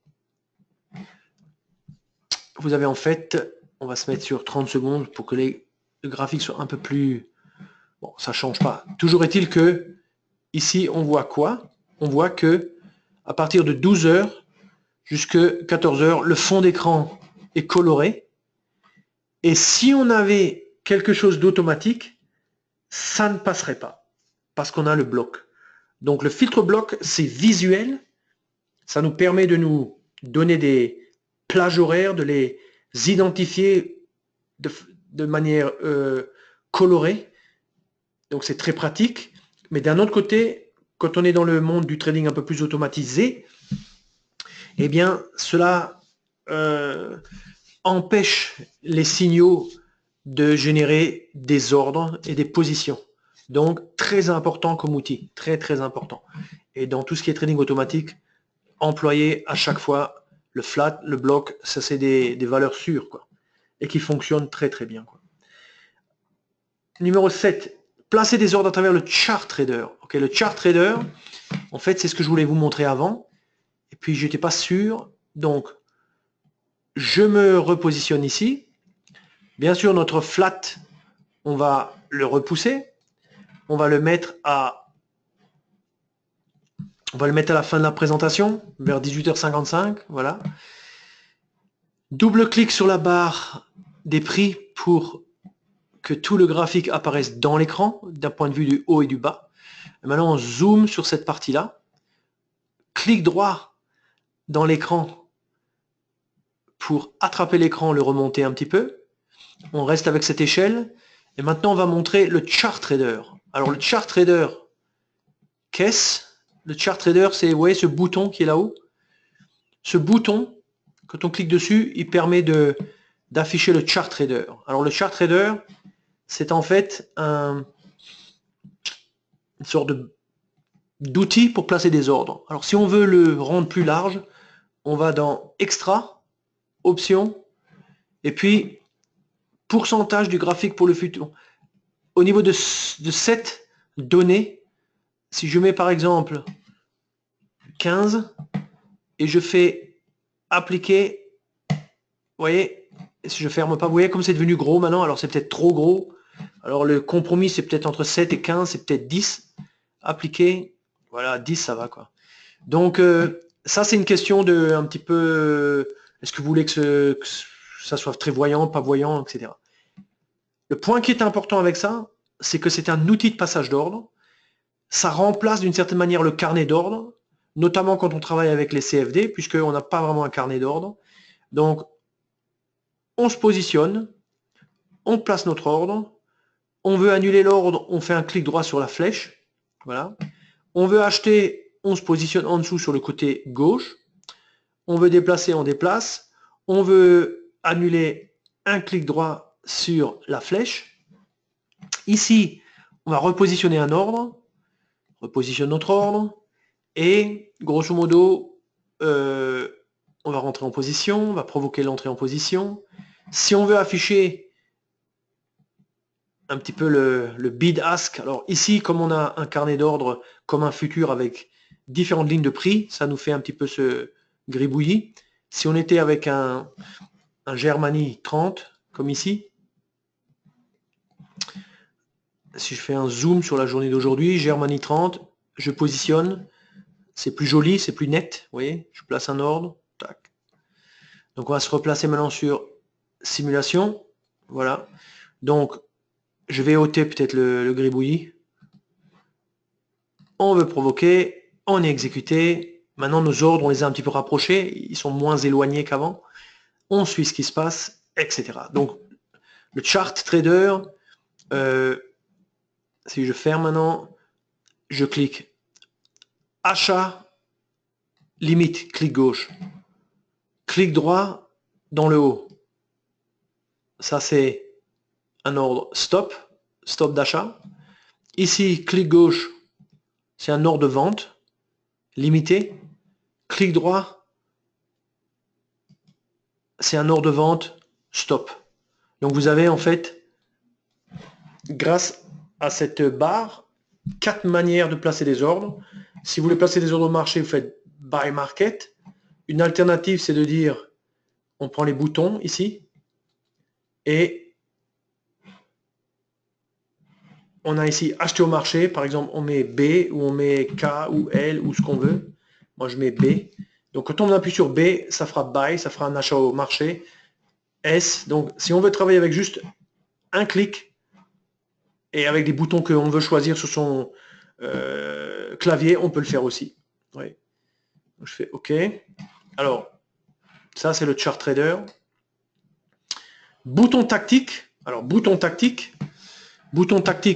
on va se mettre sur 30 secondes pour que le graphique soit un peu plus... Bon, ça change pas. Toujours est-il que, ici, on voit quoi? On voit que à partir de 12 heures jusqu'à 14 heures, le fond d'écran est coloré. Et si on avait quelque chose d'automatique, ça ne passerait pas, parce qu'on a le bloc. Donc le filtre bloc, c'est visuel, ça nous permet de nous donner des plages horaires, de les identifier de manière colorée. Donc c'est très pratique. Mais d'un autre côté, quand on est dans le monde du trading un peu plus automatisé, eh bien cela empêche les signaux de générer des ordres et des positions. Donc, très important comme outil, très très important. Et dans tout ce qui est trading automatique, employer à chaque fois le flat, le bloc, ça c'est des valeurs sûres, quoi, et qui fonctionnent très très bien, quoi. Numéro 7, placer des ordres à travers le chart trader. Ok, le chart trader, en fait, c'est ce que je voulais vous montrer avant, et puis j'étais pas sûr, donc je me repositionne ici. Bien sûr, notre flat, on va le repousser. On va le mettre à la fin de la présentation, vers 18h55. Voilà. Double-clic sur la barre des prix pour que tout le graphique apparaisse dans l'écran, d'un point de vue du haut et du bas. Et maintenant, on zoome sur cette partie-là. Clic droit dans l'écran pour attraper l'écran, le remonter un petit peu. On reste avec cette échelle. Et maintenant, on va montrer le chart trader. Alors, le chart trader, qu'est-ce? Le chart trader, c'est, vous voyez ce bouton qui est là-haut? Ce bouton, quand on clique dessus, il permet d'afficher le chart trader. Alors, le chart trader, c'est en fait une sorte d'outil pour placer des ordres. Alors, si on veut le rendre plus large, on va dans Extra, Options, et puis pourcentage du graphique pour le futur. Au niveau de cette donnée, si je mets par exemple 15 et je fais appliquer, vous voyez, si je ferme pas, vous voyez comme c'est devenu gros maintenant, alors c'est peut-être trop gros. Alors le compromis c'est peut-être entre 7 et 15, c'est peut-être 10. Appliquer, voilà, 10 ça va quoi. Donc ça c'est une question de un petit peu, est-ce que vous voulez que ça soit très voyant, pas voyant, etc. Le point qui est important avec ça, c'est que c'est un outil de passage d'ordre. Ça remplace d'une certaine manière le carnet d'ordre, notamment quand on travaille avec les CFD, puisqu'on n'a pas vraiment un carnet d'ordre. Donc, on se positionne, on place notre ordre, on veut annuler l'ordre, on fait un clic droit sur la flèche, voilà. On veut acheter, on se positionne en dessous sur le côté gauche. On veut déplacer, on déplace. On veut annuler un clic droit sur la flèche. Ici, on va repositionner un ordre. Repositionne notre ordre. Et grosso modo, on va rentrer en position, on va provoquer l'entrée en position. Si on veut afficher un petit peu le bid-ask, alors ici, comme on a un carnet d'ordre comme un futur avec différentes lignes de prix, ça nous fait un petit peu ce gribouillis. Si on était avec un Germany 30, comme ici, si je fais un zoom sur la journée d'aujourd'hui, Germany 30, je positionne, c'est plus joli, c'est plus net, vous voyez, je place un ordre, tac. Donc on va se replacer maintenant sur simulation, voilà. Donc je vais ôter peut-être le gribouillis. On veut provoquer, on est exécuté. Maintenant nos ordres, on les a un petit peu rapprochés, ils sont moins éloignés qu'avant. On suit ce qui se passe, etc. Donc le chart trader, si je ferme maintenant, je clique achat, limite, clic gauche, clic droit dans le haut. Ça c'est un ordre stop, stop d'achat. Ici, clic gauche, c'est un ordre de vente, limité. Clic droit, c'est un ordre de vente, stop. Donc vous avez en fait, grâce à cette barre, 4 manières de placer des ordres. Si vous voulez placer des ordres au marché, vous faites Buy Market. Une alternative, c'est de dire, on prend les boutons ici, et on a ici acheter au marché. Par exemple, on met B, ou on met K, ou L, ou ce qu'on veut. Moi, je mets B. Donc, quand on appuie sur B, ça fera Buy, ça fera un achat au marché. S, donc si on veut travailler avec juste un clic, et avec des boutons qu'on veut choisir sur son clavier, on peut le faire aussi. Oui. Je fais OK. Alors, ça c'est le chart trader. Bouton tactique. Alors, bouton tactique,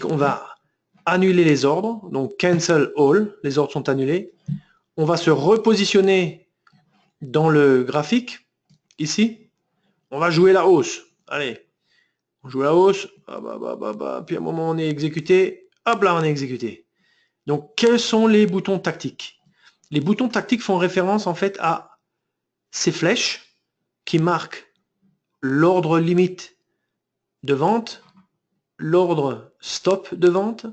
on va annuler les ordres. Donc, cancel all, les ordres sont annulés. On va se repositionner dans le graphique, ici. On va jouer la hausse. Allez, on joue la hausse. Puis à un moment, on est exécuté. Hop là, on est exécuté. Donc, quels sont les boutons tactiques? Les boutons tactiques font référence en fait à ces flèches qui marquent l'ordre limite de vente, l'ordre stop de vente.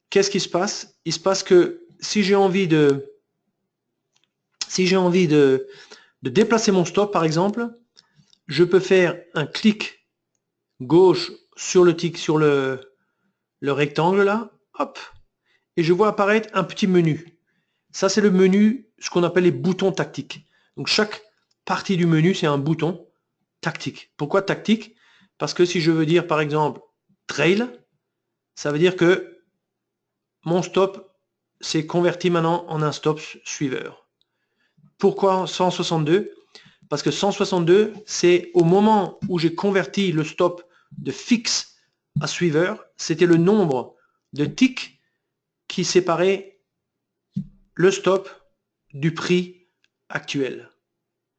Qu'est-ce qui se passe? Il se passe que si j'ai envie de déplacer mon stop, par exemple, je peux faire un clic gauche sur le tic, sur le rectangle là, hop, et je vois apparaître un petit menu. Ça, c'est le menu, ce qu'on appelle les boutons tactiques. Donc, chaque partie du menu, c'est un bouton tactique. Pourquoi tactique? Parce que si je veux dire, par exemple, trail, ça veut dire que mon stop s'est converti maintenant en un stop suiveur. Pourquoi 162? Parce que 162, c'est au moment où j'ai converti le stop de fixe à suiveur, c'était le nombre de ticks qui séparait le stop du prix actuel.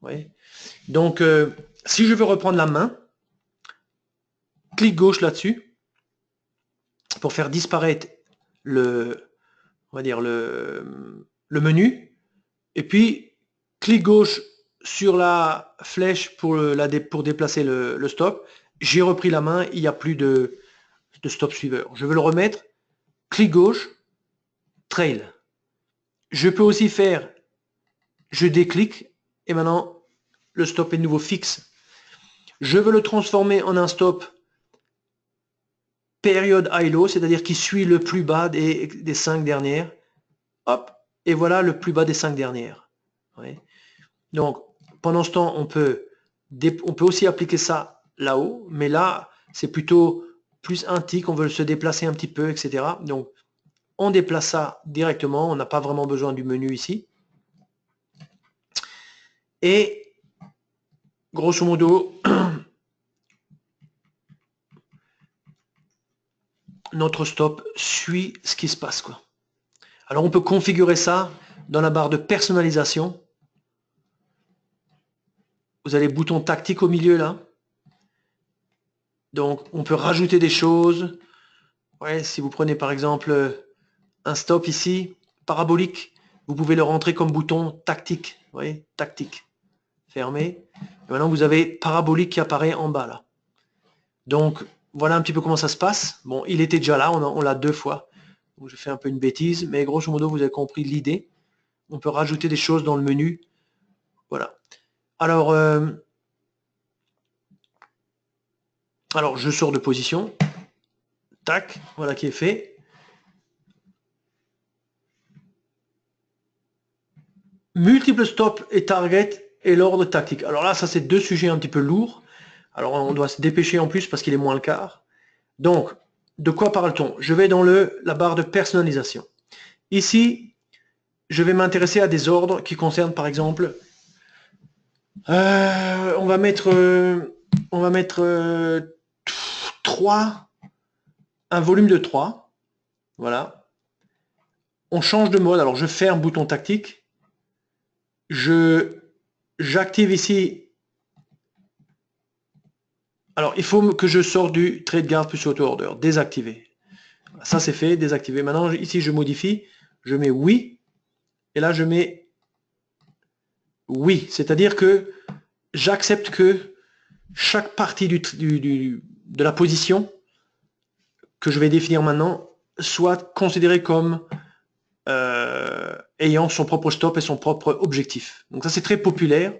Ouais. Donc, si je veux reprendre la main, clic gauche là-dessus pour faire disparaître on va dire le menu, et puis clic gauche sur la flèche pour déplacer le stop. J'ai repris la main, il n'y a plus de stop suiveur. Je veux le remettre, clic gauche, trail. Je peux aussi faire, je déclic, et maintenant le stop est de nouveau fixe. Je veux le transformer en un stop période high-low, c'est-à-dire qui suit le plus bas des 5 dernières. Hop, et voilà le plus bas des 5 dernières. Ouais. Donc, pendant ce temps, on peut aussi appliquer ça là-haut, mais là, c'est plutôt plus un tick, on veut se déplacer un petit peu, etc. Donc, on déplace ça directement, on n'a pas vraiment besoin du menu ici. Et, grosso modo, notre stop suit ce qui se passe, quoi. Alors on peut configurer ça dans la barre de personnalisation. Vous avez le bouton tactique au milieu là. Donc on peut rajouter des choses. Ouais, si vous prenez par exemple un stop ici, parabolique, vous pouvez le rentrer comme bouton tactique. Vous voyez, tactique. Fermé. Et maintenant vous avez parabolique qui apparaît en bas là. Donc voilà un petit peu comment ça se passe. Bon, il était déjà là, on l'a 2 fois. Donc je fais un peu une bêtise, mais grosso modo vous avez compris l'idée. On peut rajouter des choses dans le menu. Voilà. Alors je sors de position. Tac, voilà qui est fait. Multiple stop et target et l'ordre tactique. Alors là, ça c'est 2 sujets un petit peu lourds. Alors on doit se dépêcher en plus parce qu'il est moins le quart. Donc, de quoi parle-t-on? Je vais dans la barre de personnalisation. Ici, je vais m'intéresser à des ordres qui concernent par exemple, on va mettre 3, un volume de 3. Voilà. On change de mode. Alors je ferme bouton tactique. J'active ici. Alors il faut que je sorte du trade guard plus auto order. Désactiver. Ça c'est fait, désactiver. Maintenant ici je modifie. Je mets oui. Et là je mets oui. C'est-à-dire que j'accepte que chaque partie de la position que je vais définir maintenant soit considérée comme ayant son propre stop et son propre objectif. Donc ça c'est très populaire.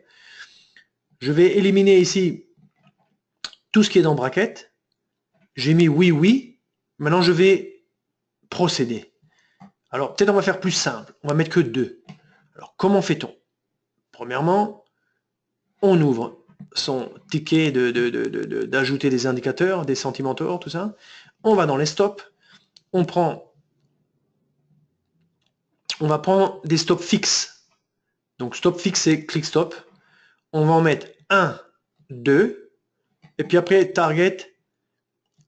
Je vais éliminer ici tout ce qui est dans bracket. J'ai mis oui, oui. Maintenant je vais procéder. Alors peut-être on va faire plus simple. On va mettre que 2. Alors comment fait-on? Premièrement, on ouvre son ticket d'ajouter des indicateurs, des sentimentors, tout ça. On va dans les stops. On va prendre des stops fixes. Donc stop fixe, c'est click stop. On va en mettre 1, 2. Et puis après, target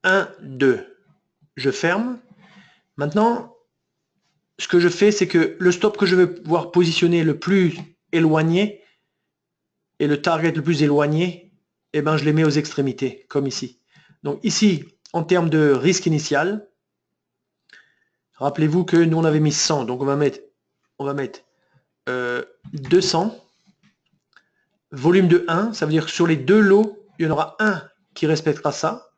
1, 2. Je ferme. Maintenant, ce que je fais, c'est que le stop que je vais pouvoir positionner le plus éloigné et le target le plus éloigné, eh ben, je les mets aux extrémités, comme ici. Donc ici, en termes de risque initial, rappelez-vous que nous, on avait mis 100. Donc on va mettre 200. Volume de 1, ça veut dire que sur les 2 lots, il y en aura un qui respectera ça.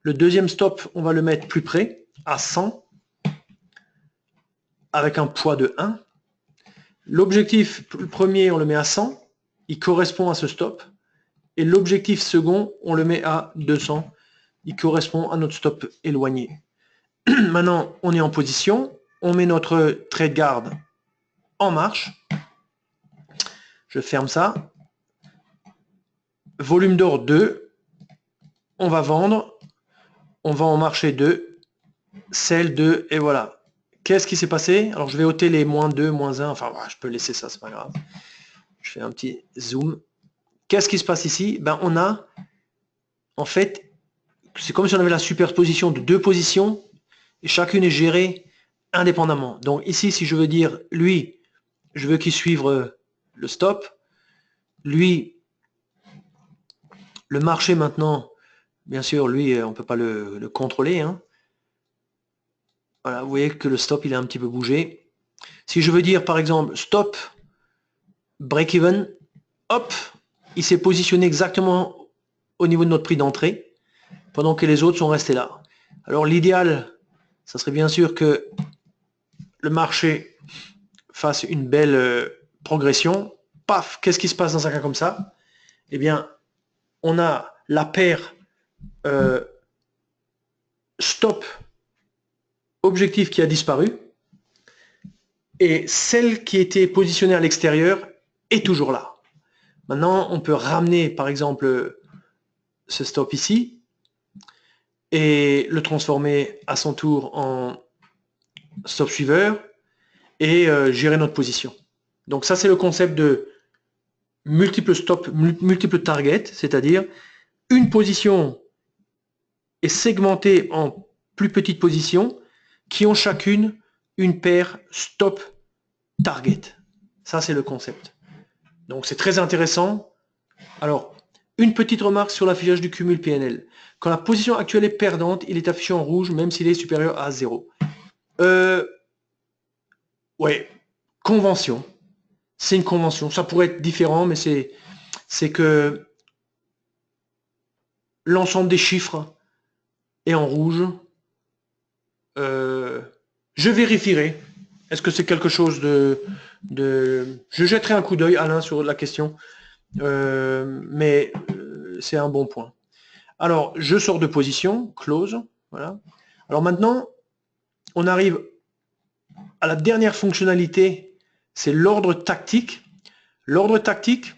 Le deuxième stop, on va le mettre plus près, à 100, avec un poids de 1. L'objectif le premier, on le met à 100, il correspond à ce stop. Et l'objectif second, on le met à 200, il correspond à notre stop éloigné. Maintenant, on est en position, on met notre trade guard en marche. Je ferme ça. Volume d'or 2, on va vendre, on va en marché 2, sell 2, et voilà. Qu'est-ce qui s'est passé? Alors je vais ôter les moins 2, moins 1, enfin je peux laisser ça, c'est pas grave. Je fais un petit zoom. Qu'est-ce qui se passe ici? Ben on a, en fait, c'est comme si on avait la superposition de 2 positions, et chacune est gérée indépendamment. Donc ici, si je veux dire, lui, je veux qu'il suive le stop, lui, le marché maintenant, bien sûr, lui, on ne peut pas le contrôler. Hein. Voilà, vous voyez que le stop, il a un petit peu bougé. Si je veux dire, par exemple, stop, break-even, hop, il s'est positionné exactement au niveau de notre prix d'entrée, pendant que les autres sont restés là. Alors l'idéal, ça serait bien sûr que le marché fasse une belle progression. Paf, qu'est-ce qui se passe dans un cas comme ça? Eh bien, on a la paire stop objectif qui a disparu et celle qui était positionnée à l'extérieur est toujours là. Maintenant, on peut ramener par exemple ce stop ici et le transformer à son tour en stop suiveur et gérer notre position. Donc ça, c'est le concept de multiple stop, multiple target, c'est-à-dire une position est segmentée en plus petites positions qui ont chacune une paire stop target. Ça, c'est le concept. Donc, c'est très intéressant. Alors, une petite remarque sur l'affichage du cumul PNL. Quand la position actuelle est perdante, il est affiché en rouge, même s'il est supérieur à 0. Ouais, convention. C'est une convention. Ça pourrait être différent, mais c'est que l'ensemble des chiffres est en rouge. Je vérifierai. Est-ce que c'est quelque chose de... Je jetterai un coup d'œil, Alain, sur la question. Mais c'est un bon point. Alors, je sors de position, close. Voilà. Alors maintenant, on arrive à la dernière fonctionnalité, c'est l'ordre tactique. L'ordre tactique,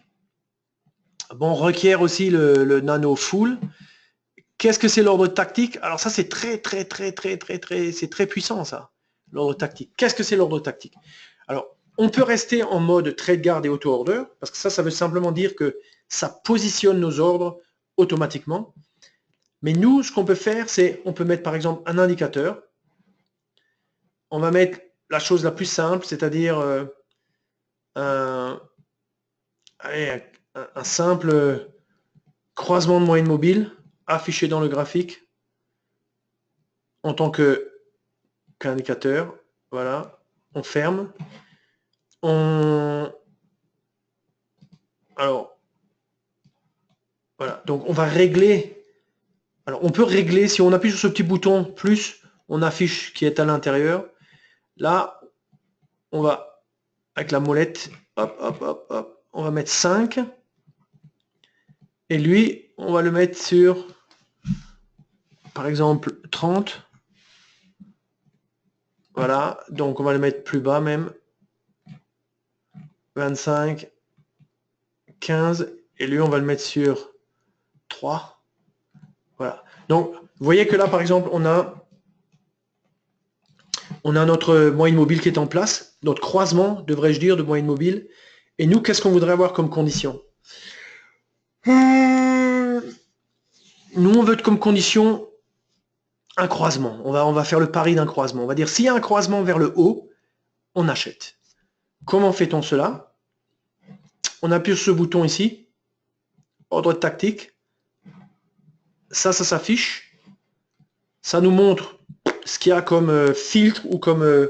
bon, requiert aussi le nano full. Qu'est-ce que c'est l'ordre tactique? Alors ça, c'est très, c'est très puissant, ça, l'ordre tactique. Qu'est-ce que c'est l'ordre tactique? Alors, on peut rester en mode trade guard et auto-order, parce que ça veut simplement dire que ça positionne nos ordres automatiquement. Mais nous, ce qu'on peut faire, c'est, on peut mettre par exemple un indicateur. On va mettre la chose la plus simple, c'est-à-dire un simple croisement de moyenne mobile affiché dans le graphique en tant qu'indicateur. Voilà, on ferme. Alors, voilà, donc on va régler. Alors, on peut régler, si on appuie sur ce petit bouton plus, on affiche qui est à l'intérieur. Là, on va, avec la molette, hop, hop, hop, hop, on va mettre 5. Et lui, on va le mettre sur, par exemple, 30. Voilà, donc on va le mettre plus bas même. 25, 15, et lui, on va le mettre sur 3. Voilà. Donc, vous voyez que là, par exemple, on a notre moyenne mobile qui est en place, notre croisement, devrais-je dire, de moyenne mobile. Et nous, qu'est-ce qu'on voudrait avoir comme condition? Nous, on veut comme condition un croisement. On va faire le pari d'un croisement. On va dire, s'il y a un croisement vers le haut, on achète. Comment fait-on cela? On appuie sur ce bouton ici, ordre tactique. Ça s'affiche. Ça nous montre ce qu'il y a comme filtre ou comme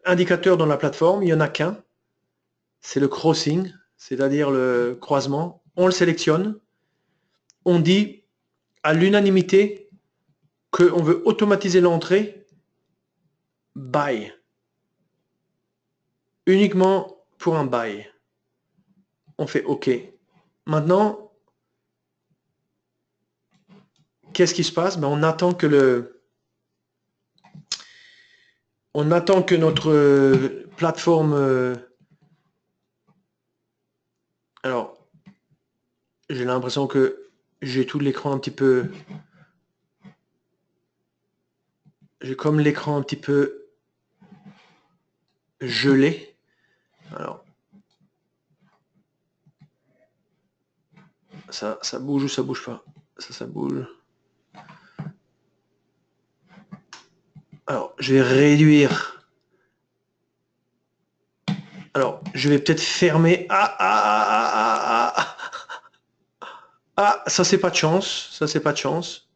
indicateur dans la plateforme. Il n'y en a qu'un. C'est le crossing, c'est-à-dire le croisement. On le sélectionne. On dit à l'unanimité qu'on veut automatiser l'entrée buy. Uniquement pour un buy. On fait OK. Maintenant, qu'est-ce qui se passe? On attend que notre plateforme... alors, j'ai l'impression que j'ai tout l'écran un petit peu... J'ai comme l'écran un petit peu gelé. Alors, ça bouge ou ça bouge pas? Ça bouge. Alors, je vais réduire. Alors, je vais peut-être fermer. Ça c'est pas de chance. Ça c'est pas de chance.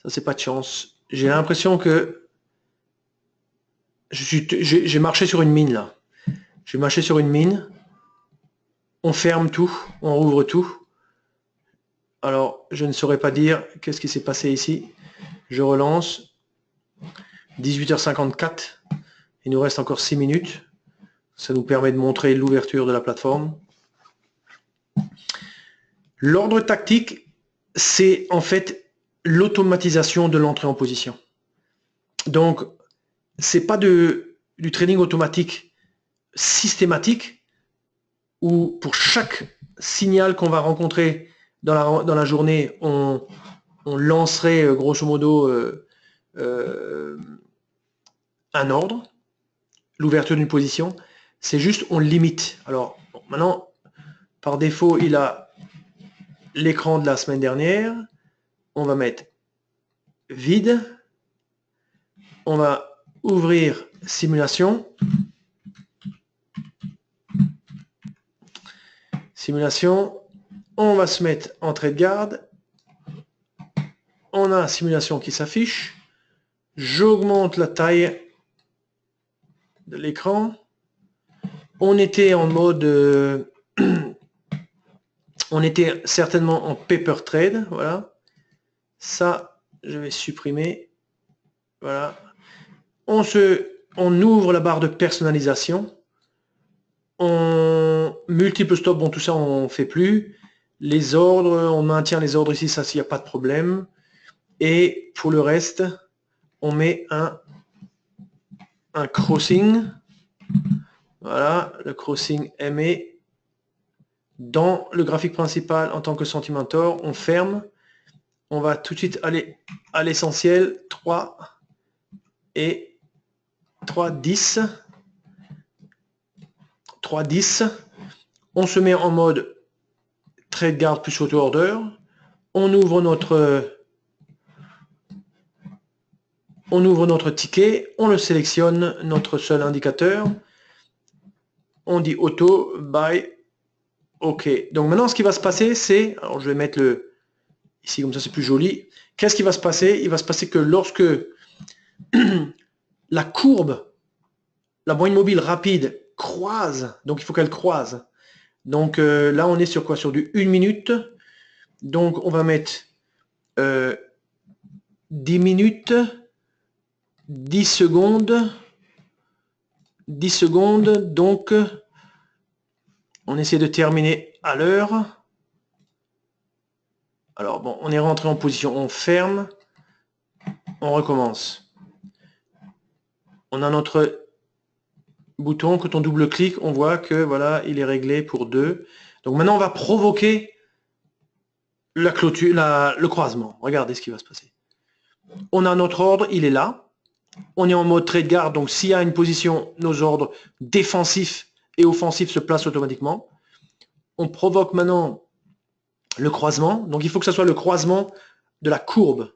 Ça c'est pas de chance. J'ai l'impression que j'ai marché sur une mine là. J'ai marché sur une mine. On ferme tout. On rouvre tout. Alors, je ne saurais pas dire qu'est-ce qui s'est passé ici. Je relance. 18h54. Il nous reste encore 6 minutes. Ça nous permet de montrer l'ouverture de la plateforme. L'ordre tactique, c'est en fait l'automatisation de l'entrée en position. Donc, c'est pas du trading automatique systématique où pour chaque signal qu'on va rencontrer dans la journée, on lancerait grosso modo un ordre, l'ouverture d'une position. C'est juste, on limite. Alors, bon, maintenant, par défaut, il a l'écran de la semaine dernière. On va mettre vide. On va ouvrir simulation. Simulation, on va se mettre en trait de garde. On a simulation qui s'affiche. J'augmente la taille de l'écran. On était en mode... on était certainement en paper trade. Voilà. Ça, je vais supprimer. Voilà. On ouvre la barre de personnalisation. Multiple stop, bon tout ça on ne fait plus. Les ordres, on maintient les ordres ici, ça s'il n'y a pas de problème. Et pour le reste, on met un crossing. Voilà, le crossing ME. Dans le graphique principal en tant que Sentimentor, on ferme. On va tout de suite aller à l'essentiel. 3 et 3, 10. 3, 10. On se met en mode trade guard plus auto order. On ouvre notre ticket, on le sélectionne, notre seul indicateur. On dit auto, buy, OK. Donc maintenant, ce qui va se passer, c'est, alors je vais mettre le ici comme ça, c'est plus joli. Qu'est-ce qui va se passer? Il va se passer que lorsque la courbe, la moyenne mobile rapide croise, donc il faut qu'elle croise. Donc là, on est sur quoi? Sur du 1 minute. Donc on va mettre 10 minutes, 10 secondes, 10 secondes, donc on essaie de terminer à l'heure. Alors bon, on est rentré en position, on ferme, on recommence. On a notre bouton, quand on double-clique, on voit que voilà, il est réglé pour 2. Donc maintenant, on va provoquer la clôture, le croisement. Regardez ce qui va se passer. On a notre ordre, il est là. On est en mode trade guard, donc s'il y a une position, nos ordres défensifs et offensifs se placent automatiquement. On provoque maintenant le croisement. Donc il faut que ce soit le croisement de la courbe.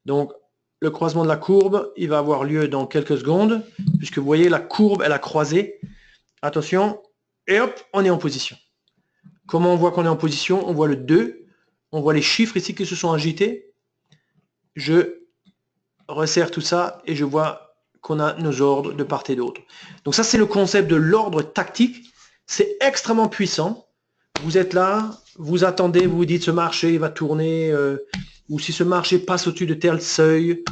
Donc le croisement de la courbe, il va avoir lieu dans quelques secondes, puisque vous voyez la courbe, elle a croisé. Attention, et hop, on est en position. Comment on voit qu'on est en position? On voit le 2, on voit les chiffres ici qui se sont agités. Je resserre tout ça et je vois qu'on a nos ordres de part et d'autre. Donc ça, c'est le concept de l'ordre tactique. C'est extrêmement puissant. Vous êtes là, vous attendez, vous vous dites ce marché il va tourner, ou si ce marché passe au-dessus de tel seuil,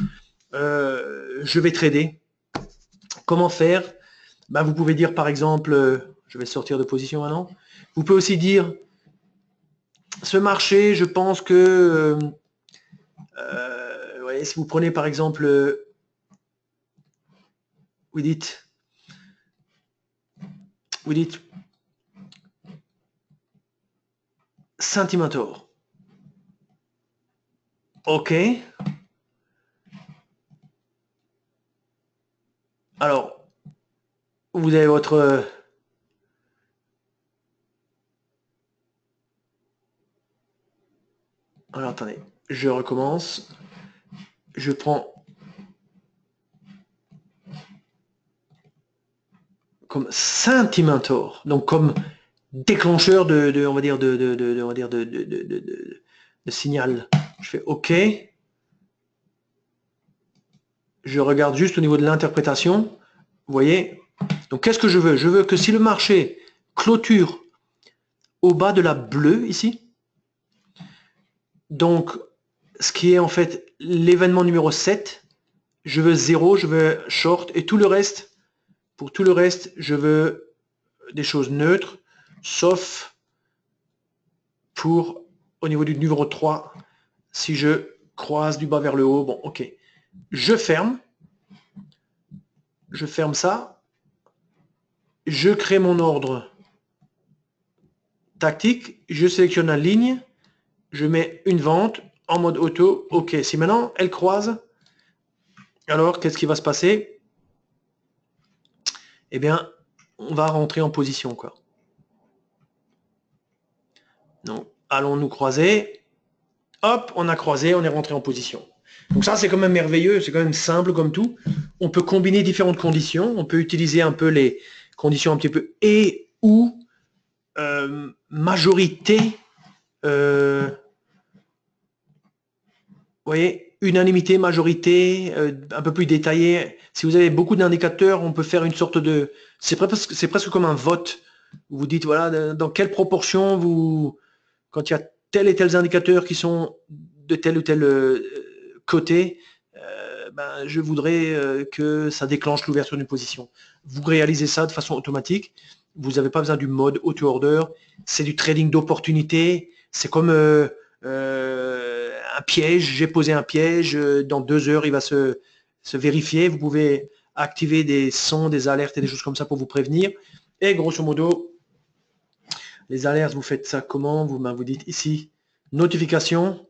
je vais trader. Comment faire? Ben, vous pouvez dire par exemple, je vais sortir de position maintenant, vous pouvez aussi dire ce marché, je pense que voyez, si vous prenez par exemple, vous dites Sentimentor. OK. Alors, vous avez votre... Alors, attendez, je recommence. Je prends comme Sentimentor, donc comme déclencheur on va dire de signal. Je fais OK. Je regarde juste au niveau de l'interprétation. Vous voyez? Donc qu'est-ce que je veux? Je veux que si le marché clôture au bas de la bleue ici, donc ce qui est en fait l'événement numéro 7, je veux 0, je veux short, et tout le reste, pour tout le reste, je veux des choses neutres, sauf pour au niveau du numéro 3, si je croise du bas vers le haut, bon ok. Je ferme ça, je crée mon ordre tactique, je sélectionne la ligne, je mets une vente en mode auto, ok. Si maintenant elle croise, alors qu'est-ce qui va se passer? Eh bien, on va rentrer en position, quoi. Donc, allons nous croiser. Hop, on a croisé, on est rentré en position. Donc ça, c'est quand même merveilleux, c'est quand même simple comme tout. On peut combiner différentes conditions, on peut utiliser un peu les conditions un petit peu et ou majorité, vous voyez, unanimité, majorité, un peu plus détaillé. Si vous avez beaucoup d'indicateurs, on peut faire une sorte de... C'est presque comme un vote. Vous dites, voilà, dans quelle proportion vous... Quand il y a tel et tels indicateurs qui sont de tel ou tel côté, ben, je voudrais que ça déclenche l'ouverture d'une position. Vous réalisez ça de façon automatique. Vous n'avez pas besoin du mode auto-order. C'est du trading d'opportunité. C'est comme un piège. J'ai posé un piège. Dans 2 heures, il va se vérifier. Vous pouvez activer des sons, des alertes et des choses comme ça pour vous prévenir. Et grosso modo, les alertes, vous faites ça comment? Vous dites ici, notification,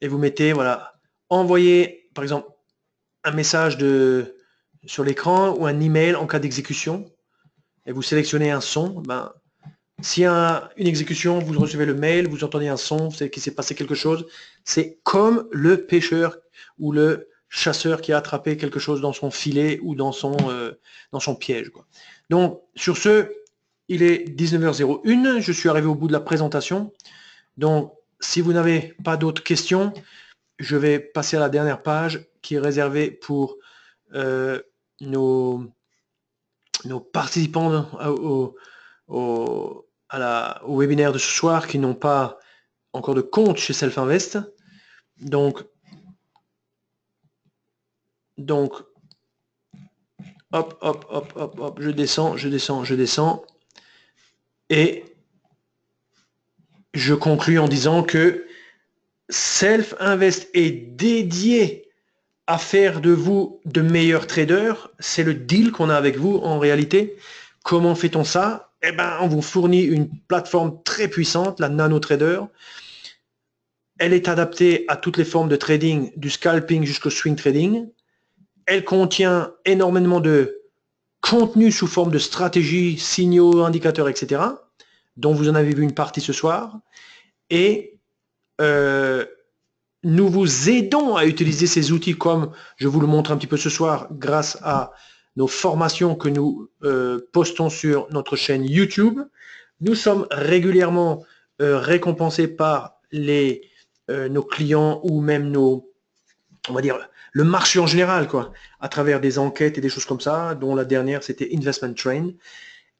et vous mettez, voilà, envoyer, par exemple, un message sur l'écran ou un email en cas d'exécution, et vous sélectionnez un son. Ben, s'il y a une exécution, vous recevez le mail, vous entendez un son, c'est qu'il s'est passé quelque chose. C'est comme le pêcheur ou le chasseur qui a attrapé quelque chose dans son filet ou dans son piège, quoi. Donc, sur ce, il est 19h01, je suis arrivé au bout de la présentation. Donc, si vous n'avez pas d'autres questions, je vais passer à la dernière page qui est réservée pour nos participants au webinaire de ce soir qui n'ont pas encore de compte chez Self-Invest. Donc, hop, hop, hop, hop, hop, je descends. Et je conclus en disant que Self-Invest est dédié à faire de vous de meilleurs traders. C'est le deal qu'on a avec vous en réalité. Comment fait-on ça? Eh ben, on vous fournit une plateforme très puissante, la NanoTrader. Elle est adaptée à toutes les formes de trading, du scalping jusqu'au swing trading. Elle contient énormément de contenu sous forme de stratégies, signaux, indicateurs, etc., dont vous en avez vu une partie ce soir. Et nous vous aidons à utiliser ces outils comme je vous le montre un petit peu ce soir grâce à nos formations que nous postons sur notre chaîne YouTube. Nous sommes régulièrement récompensés par nos clients ou même on va dire, le marché en général, quoi, à travers des enquêtes et des choses comme ça, dont la dernière, c'était Investment Train.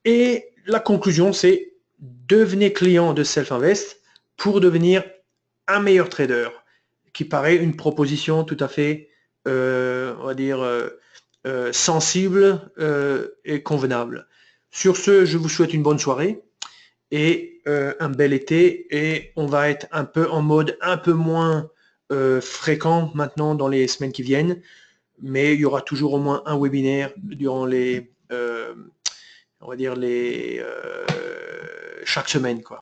Et la conclusion, c'est devenez client de Self-Invest pour devenir un meilleur trader, qui paraît une proposition tout à fait, on va dire, sensible et convenable. Sur ce, je vous souhaite une bonne soirée et un bel été, et on va être un peu en mode un peu moins fréquent maintenant dans les semaines qui viennent, mais il y aura toujours au moins un webinaire durant on va dire chaque semaine, quoi.